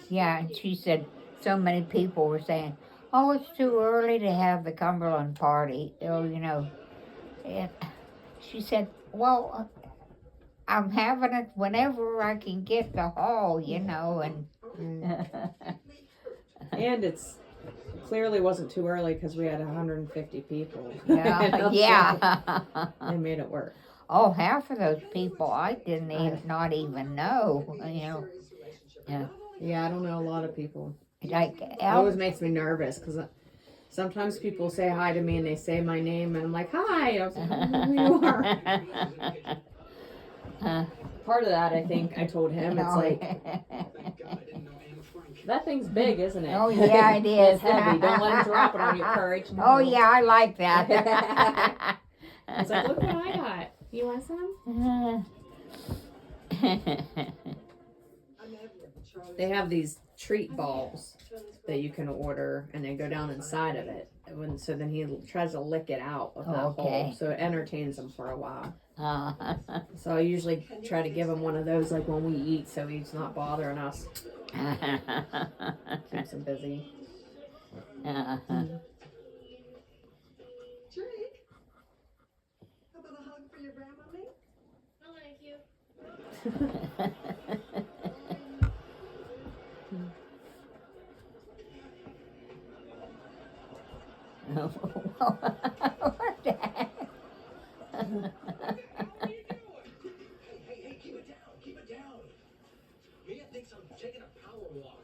Yeah, and she said so many people were saying, "Oh, it's too early to have the Cumberland party." Oh, you know. And she said, "Well, I'm having it whenever I can get the hall, you know." And and it's clearly wasn't too early because we had 150 people. yeah, yeah. They made it work. Oh, half of those people I didn't even, not even know. You know, Yeah, I don't know a lot of people. like It Al. always makes me nervous because sometimes people say hi to me and they say my name and I'm like, hi. I was like, I don't know who you are. Part of that, I think, I told him, it's like, that thing's big, isn't it? Oh yeah, it is. It's heavy. Don't let him drop it on you, Courage. No. Oh yeah, I like that. It's like, look what I got. You want some? They have these treat balls that you can order, and they go down inside of it. So then he tries to lick it out of that Okay. hole. So it entertains him for a while. Uh, So I usually try to give him one of those like when we eat, so he's not bothering us. Keeps him busy. Drake, how about a hug for your grandmommy? No, thank you. what the heck? Hey, keep it down, keep it down. Mia thinks I'm taking a power walk.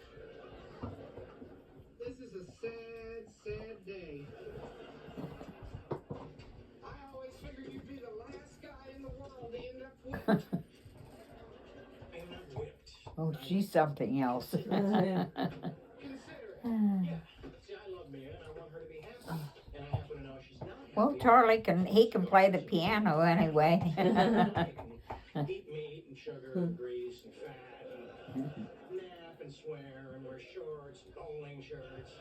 This is a sad, sad day. I always figured you'd be the last guy in the world to end up whipped. I'm not whipped. Oh, she's something else. Consider it. See, I love Mia and I want her to be happy. And I happen to know she's not happy. Well, Charlie he can play the piano anyway. Eat meat and sugar and grease and fat and nap and swear and wear shorts and bowling shirts.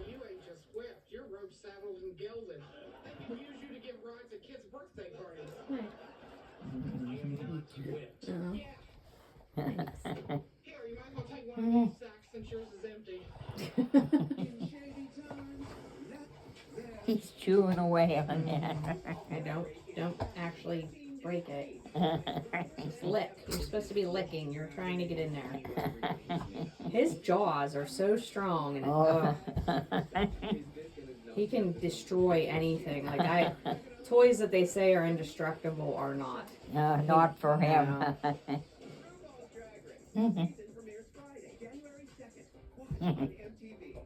You ain't just whipped, you're rope saddled and gilded. They can use you to give rides at kids' birthday parties. I am not whipped. Here, you might as well take one of these sacks since yours is empty. He's chewing away on that. I don't actually break it. Just lick. You're supposed to be licking. You're trying to get in there. His jaws are so strong, and Oh. he can destroy anything. Toys that they say are indestructible are not. No, not for him. Premieres Friday, January 2nd. Watch on MTV.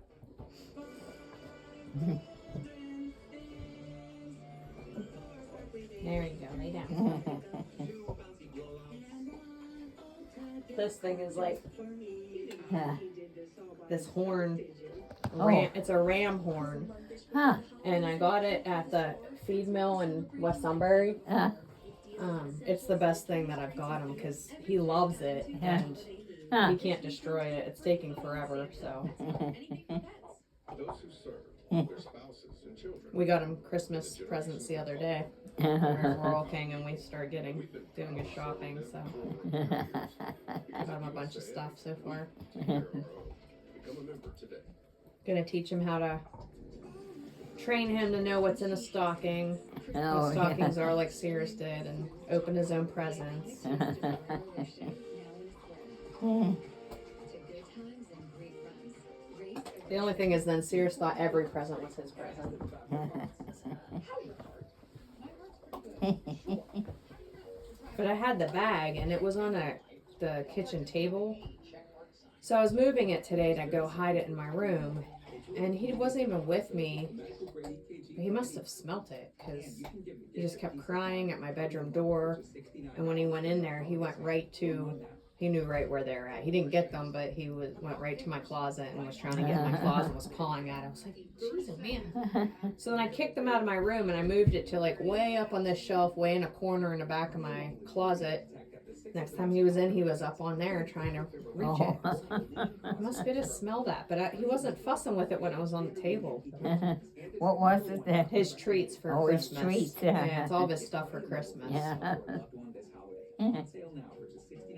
There you go. Lay down. This thing is like this horn. It's a ram horn, Huh. and I got it at the feed mill in West Sunbury. It's the best thing that I've got him because he loves it and Huh. he can't destroy it. It's taking forever, so Those who serve their spouses and children. we got him Christmas presents the other day. We're Royal King, and we started doing his shopping. So got him a bunch of stuff so far. Become a member today. Gonna teach him how to train him to know what's in a stocking. Oh, What stockings are like Sears did, and open his own presents. The only thing is, then Sears thought every present was his present. But I had the bag, and it was on the kitchen table. So I was moving it today to go hide it in my room, and he wasn't even with me. But he must have smelt it, because he just kept crying at my bedroom door. And when he went in there, he went right to, he knew right where they were at. He didn't get them, but he went right to my closet and was trying to get in my closet and was pawing at it. I was like, Jesus, man. So then I kicked them out of my room, and I moved it to like way up on this shelf, way in a corner in the back of my closet. Next time he was in, he was up on there trying to reach it. I must be able to smell that, but he wasn't fussing with it when it was on the table. What was it that? His treats for His Christmas. treats. Yeah, it's all of his stuff for Christmas. Yeah.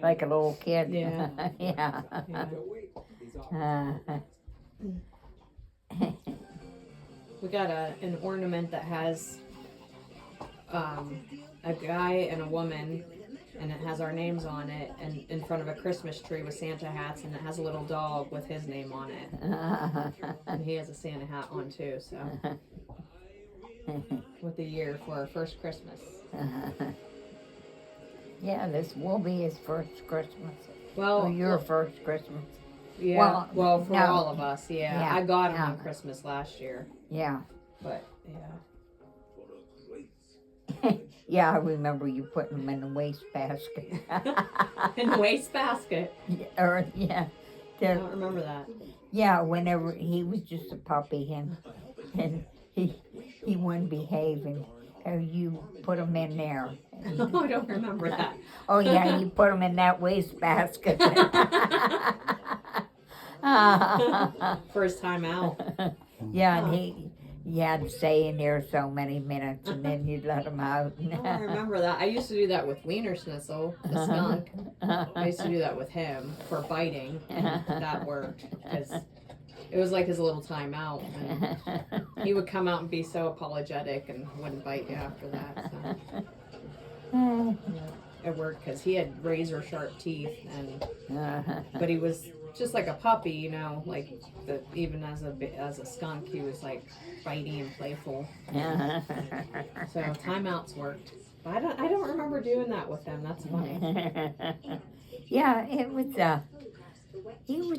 Like a little kid. Yeah. Yeah. We got an ornament that has a guy and a woman, and it has our names on it, and in front of a Christmas tree with Santa hats, and it has a little dog with his name on it. And he has a Santa hat on too, so. With the year for our first Christmas. Yeah, this will be his first Christmas. Well, Or your first Christmas. yeah, well, for no. all of us, yeah. Yeah, I got him yeah. on Christmas last year, Yeah. but yeah. Yeah, I remember you putting them in the wastebasket. In the wastebasket. Or, yeah. I don't remember that. Yeah, whenever he was just a puppy and he wouldn't behave and you put him in there. Oh, I don't remember that. Oh yeah, you put him in that wastebasket. First time out. Yeah, and you had to stay in there so many minutes and then you'd let him out. Oh, I remember that. I used to do that with Wiener Schnitzel, the skunk. I used to do that with him for biting, and that worked because it was like his little timeout. And he would come out and be so apologetic and wouldn't bite you after that. So. It worked because he had razor sharp teeth, but he was just like a puppy, you know. Like even as a skunk, he was like bitey and playful. So timeouts worked. But I don't remember doing that with him. That's funny. Yeah, it was he was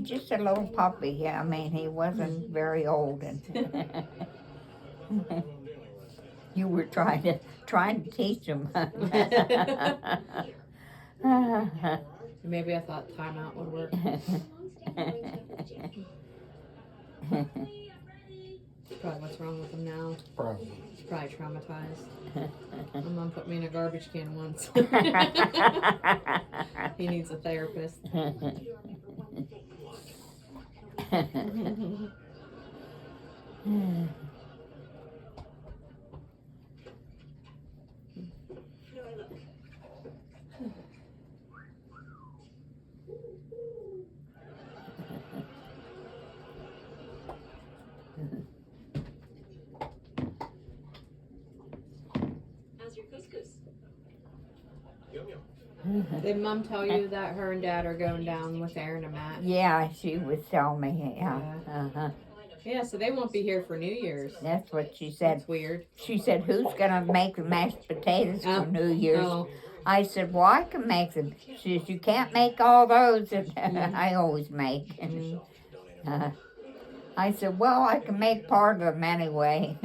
just a little puppy. Yeah, I mean he wasn't very old, and you were trying to teach him. Maybe I thought timeout would work. Probably what's wrong with him now. Probably. He's probably traumatized. My mom put me in a garbage can once. He needs a therapist. How's your couscous? Did Mom tell you that her and Dad are going down with Aaron and Matt? Yeah, she was telling me. Yeah. Uh-huh. Yeah, so they won't be here for New Year's. That's what she said. That's weird. She said, "Who's gonna make the mashed potatoes for New Year's?" Oh. I said, "Well, I can make them." She said, "You can't make all those that I always make." And, I said, "Well, I can make part of them anyway."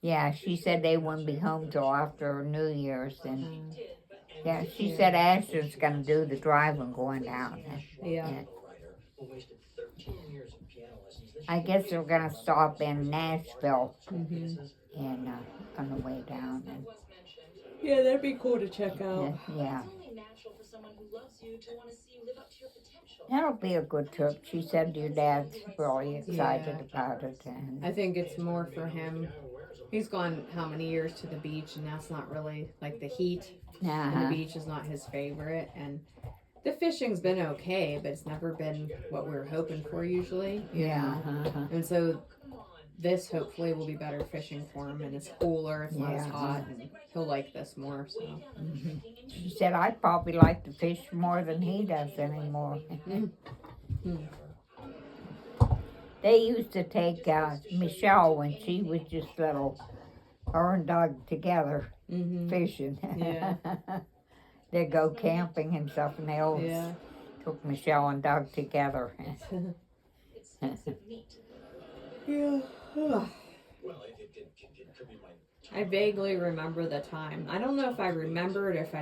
Yeah, she said they wouldn't be home till after New Year's, and yeah, she said Ashton's gonna do the driving going down. Yeah. I guess they're gonna stop in Nashville Mm-hmm. and on the way down. And, Yeah, that'd be cool to check out. yeah, It's only natural for someone who loves you to want to see you live up to your potential. that'll be a good trip. She said your dad's really excited Yeah. about it. And I think it's more for him. He's gone how many years to the beach, and that's not really like the heat. And the beach is not his favorite, and the fishing's been okay, but it's never been what we were hoping for usually. yeah, And so this hopefully will be better fishing for him, and it's cooler, it's not as Yeah. hot, and he'll like this more. So She said, I probably like to fish more than he does anymore. They used to take Michelle when she was just little, her and Doug together fishing. Yeah. They'd go camping and stuff, and they always yeah. took Michelle and Doug together. Yeah. Well, it could be my. I vaguely remember the time. I don't know if I remember it, if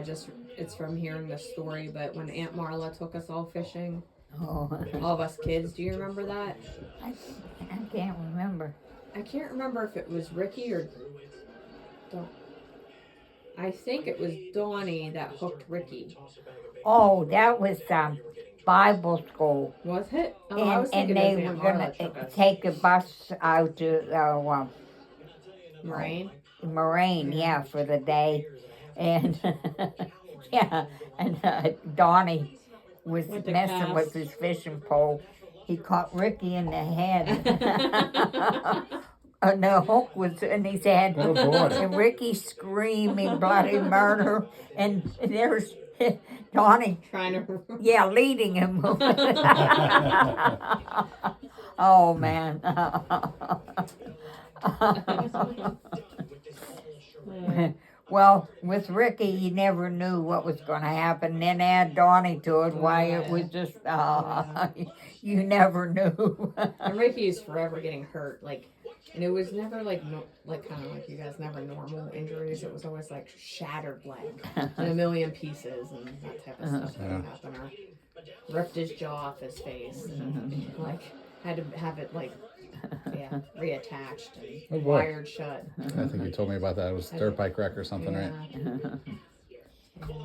it's from hearing the story, but when Aunt Marla took us all fishing, Oh, all of us kids, do you remember that? I can't remember. I can't remember if it was Ricky or I think it was Donnie that hooked Ricky. Oh, that was Bible school. Was it? Oh, I was And thinking they it was were Aunt going Marla to took us. take a bus out to Moraine? Moraine, yeah, for the day. And, yeah, and Donnie was With the messing cast. with his fishing pole. He caught Ricky in the head. And the hook was in his head. Oh, boy. And Ricky screaming bloody murder. And there's Donnie, Trying to. yeah, leading him. Oh, man. Well, with Ricky, you never knew what was going to happen. Then add Donnie to it, why it was just, you never knew. And Ricky's forever getting hurt. And it was never like kind of like you guys, never normal injuries. It was always like shattered leg in a million pieces and that type of stuff that would happen. Or ripped his jaw off his face and had to have it reattached and Oh, boy. wired shut. I think you told me about that. It was dirt bike wreck or something, right?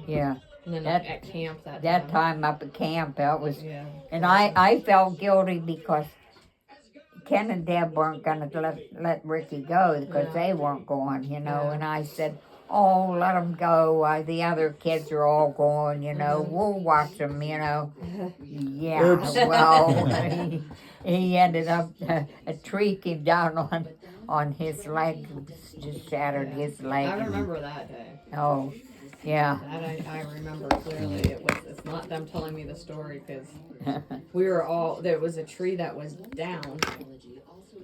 Yeah, And then That- at camp that time up at camp, that was, Yeah. and I felt guilty because Ken and Deb weren't going to let Ricky go because they weren't going, Yeah. and I said, oh, let them go. The other kids are all going, we'll watch them, Yeah, Oops. well, he ended up, a tree came down on his leg, just shattered his leg. I remember that day. Oh, yeah. That I remember clearly. It's not them telling me the story because we were all, there was a tree that was down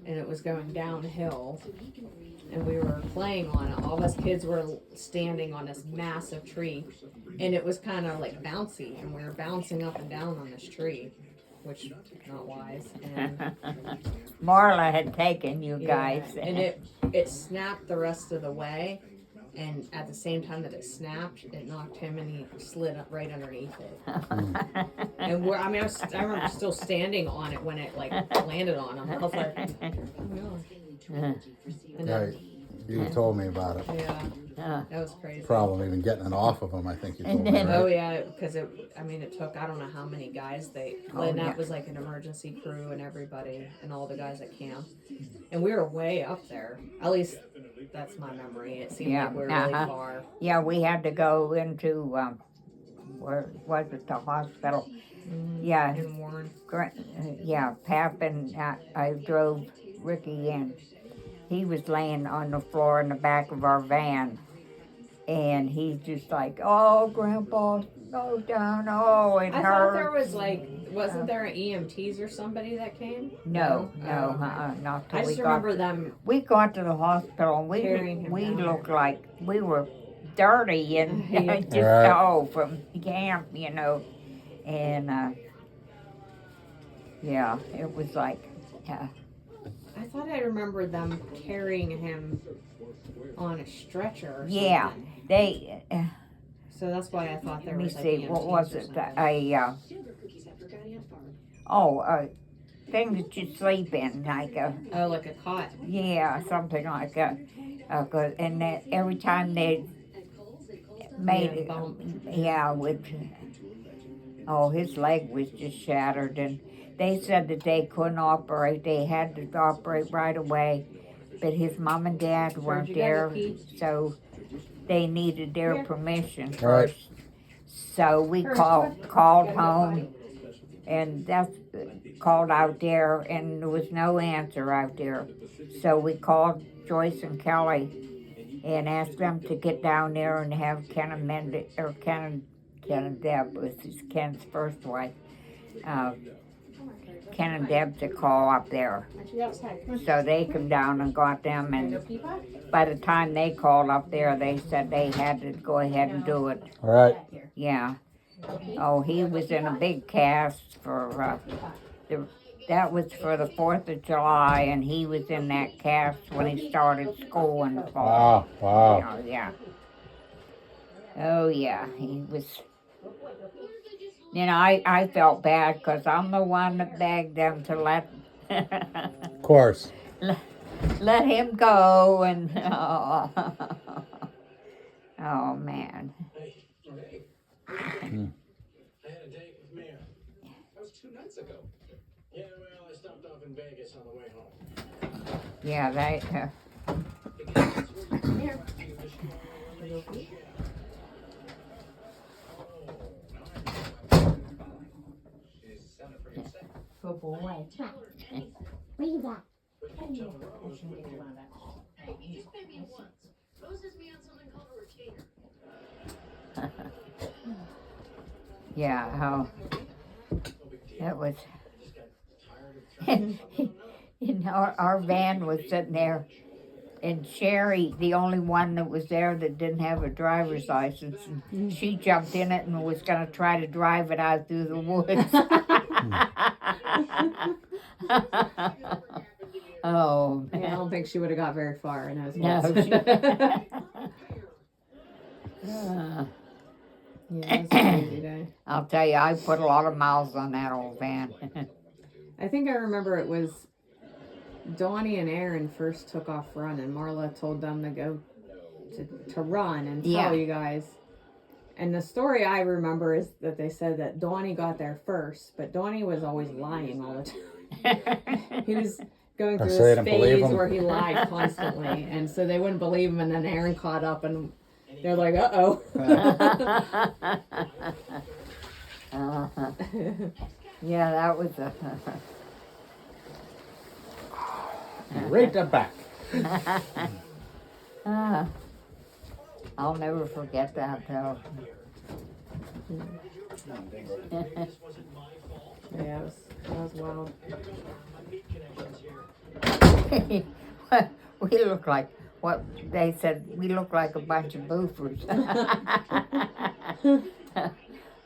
and it was going downhill and we were playing on it. All of us kids were standing on this massive tree and it was kind of like bouncy and we were bouncing up and down on this tree, which is not wise. And Marla had taken you yeah, guys. and it snapped the rest of the way. And at the same time that it snapped, it knocked him and he slid up right underneath it. And I remember still standing on it when it landed on him. I was like, oh no. And Right. You told me about it. yeah, that was crazy. Problem even getting it off of him, I think you told And me, then- Oh right? yeah, because it took, I don't know how many guys Lynette yeah. was like an emergency crew and everybody and all the guys at camp. And we were way up there. At least that's my memory. It seemed Yeah, like we were really uh-huh. far. Yeah, we had to go into, where was it, the hospital? Yeah, In Warren. yeah, Pap and I drove Ricky in. He was laying on the floor in the back of our van. And he's just like, oh, Grandpa, go down, oh, it I hurts. thought there was wasn't there an EMTs or somebody that came? No, Oh, okay. not till I we just got remember them. we got to the hospital and Carrying him we down looked there. like we were dirty and Yeah. just Right. from camp, and yeah, it was like, I thought I remember them carrying him on a stretcher or something. yeah, they, So that's why I thought there let me was like see, EMTs what was or it, something. a thing that you sleep in, like Oh, like a cot. yeah, something like that, and that every time they made Yeah, it, bump. yeah, his leg was just shattered, and they said that they couldn't operate. They had to operate right away, but his mom and dad weren't you get a there, key? so they needed their Here. permission Right. first. So we Here, called home, and that's called out there, and there was no answer out there. So we called Joyce and Kelly and asked them to get down there and have Ken and Deb, was Ken's first wife, Ken and Deb to call up there. So they come down and got them, and by the time they called up there, they said they had to go ahead and do it. All right. Yeah. Oh, he was in a big cast for, that was for the 4th of July, and he was in that cast when he started school in the fall. Wow. Oh, yeah. Oh, yeah, he was. You know, I felt bad because I'm the one that begged them to let Of course. let him go, and oh man. Hey, Ray. I had a date with Mia. That was 2 nights ago. Yeah, well, I stopped off in Vegas on the way home. Yeah, they. Good boy. What you got? Just pay me once. Rose has me on something called a retainer. Yeah, how that was. You know, our van was sitting there, and Sherry, the only one that was there that didn't have a driver's license, and she jumped in it and was going to try to drive it out through the woods. Oh, Yeah, I man. don't think she would have got very far in those No, woods. she- Yeah, it was a crazy day. I'll tell you, I put a lot of miles on that old van. I think I remember it was Donnie and Aaron first took off running. Marla told them to go to run and tell Yeah. you guys. And the story I remember is that they said that Donnie got there first, but Donnie was always lying all the time. He was going Or through so they this didn't believe phase him. where he lied constantly, and so they wouldn't believe him. And then Aaron caught up, and they're like, "Uh Uh-huh. Yeah, that was a. Right to back. I'll never forget that though. This wasn't my fault. Yeah, that was wild. My meat connections here. We look like what they said. We look like a bunch of boofers.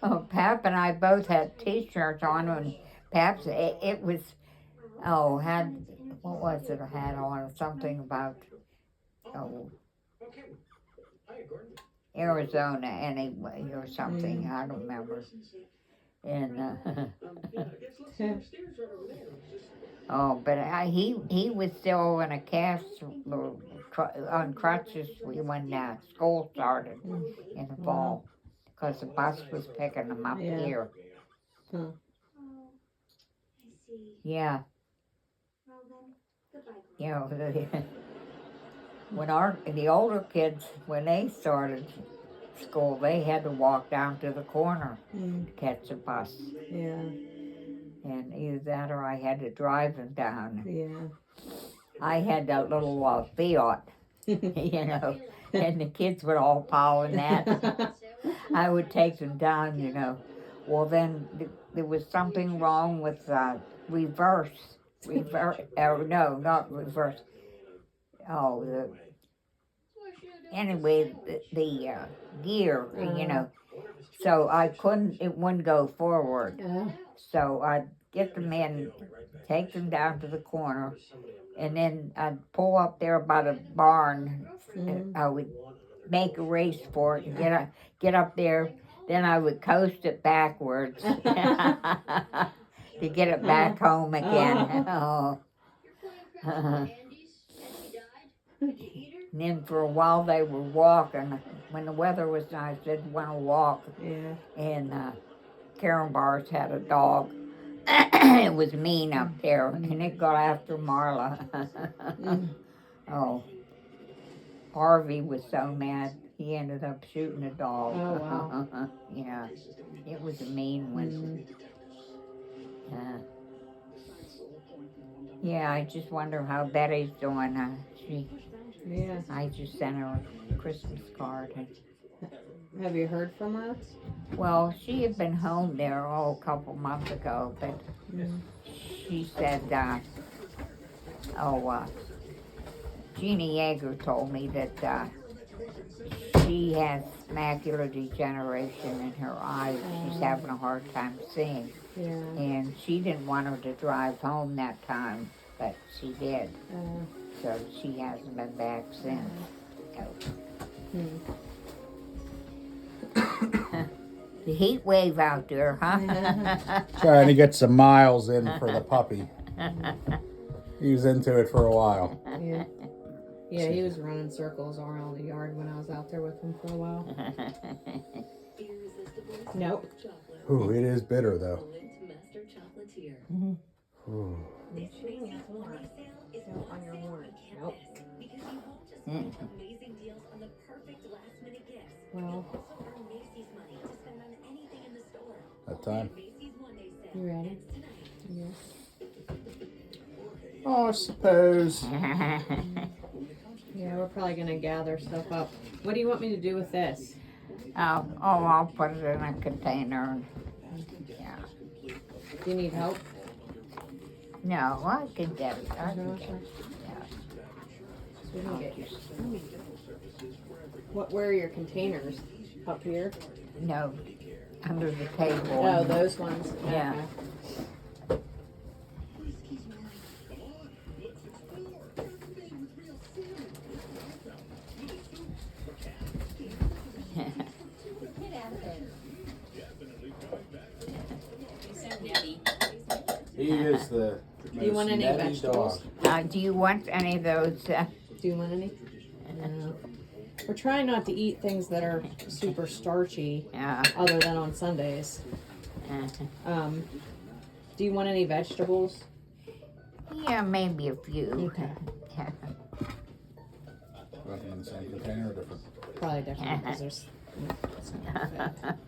Oh, Pap and I both had T-shirts on, and Pap's it was had what was it? I had on something about Okay. Hi, Gordon. Arizona anyway or something. I don't remember. And Yeah, I guess let's see upstairs right over there. It's just but he was still in a cast on crutches when school started in the fall, because the bus was picking him up Yeah. here. Oh, I see. Yeah, Well then, goodbye. you know, when the older kids, when they started school, they had to walk down to the corner to catch a bus, Yeah, and either that or I had to drive them down. yeah. I had that little Fiat, you know, and the kids would all pile in that. I would take them down, you know. Well, then there was something wrong with reverse. No, not reverse. Oh, anyway, the gear, you know. So I couldn't, it wouldn't go forward. So I'd get them in, take them down to the corner, and then I'd pull up there by the barn. I would make a race for it and get up there. Then I would coast it backwards to get it back home again. Oh. And then for a while they were walking. When the weather was nice, they'd want to walk. Yeah. And Karen Bars had a dog. It was mean up there, and it got after Marla. Oh, Harvey was so mad, he ended up shooting a dog. Oh, wow. Yeah, it was a mean one. Yeah, I just wonder how Betty's doing. Yeah. I just sent her a Christmas card. And, Have you heard from her? well, she had been home there a couple months ago, but she said, Jeannie Yeager told me that she has macular degeneration in her eyes. She's having a hard time seeing. Yeah. And she didn't want her to drive home that time, but she did. So she hasn't been back since. The heat wave out there, huh? Trying to get some miles in for the puppy. He was into it for a while. Yeah. Yeah, he was running circles around the yard when I was out there with him for a while. Nope. Ooh, it is bitter though. Ooh. On your horn. Nope. Well, That time. you ready? Yes. Oh, I suppose. Yeah, we're probably gonna gather stuff up. What do you want me to do with this? I'll put it in a container. Yeah. Do you need help? No, I can get it. I can No, get sure. it. So we can get where are your containers? Up here? No, under the table. Oh, those ones. Yeah. Okay. He is the Do you want any vegetables? Do you want any of those? Do you want any? No. We're trying not to eat things that are super starchy, other than on Sundays. Do you want any vegetables? Yeah, maybe a few. Okay. Looking in the same container or different? Probably different because there's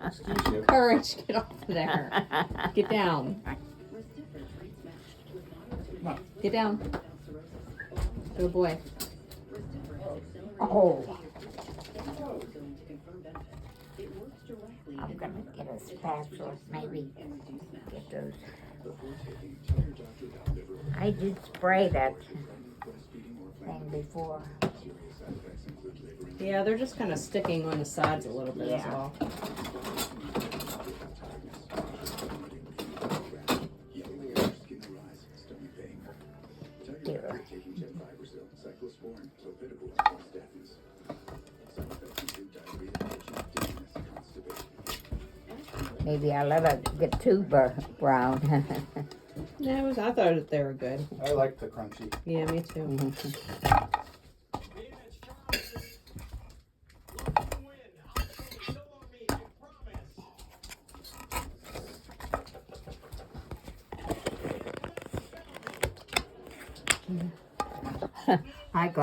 Excuse you. courage. Get off there. Get down. Get down. Good boy. Oh. I'm gonna get a spatula, maybe get those. I did spray that thing before. Yeah, they're just kind of sticking on the sides a little bit, is Yeah. all. Here. Maybe I let it get too brown. No, I thought they were good. I like the crunchy. Yeah, me too. I got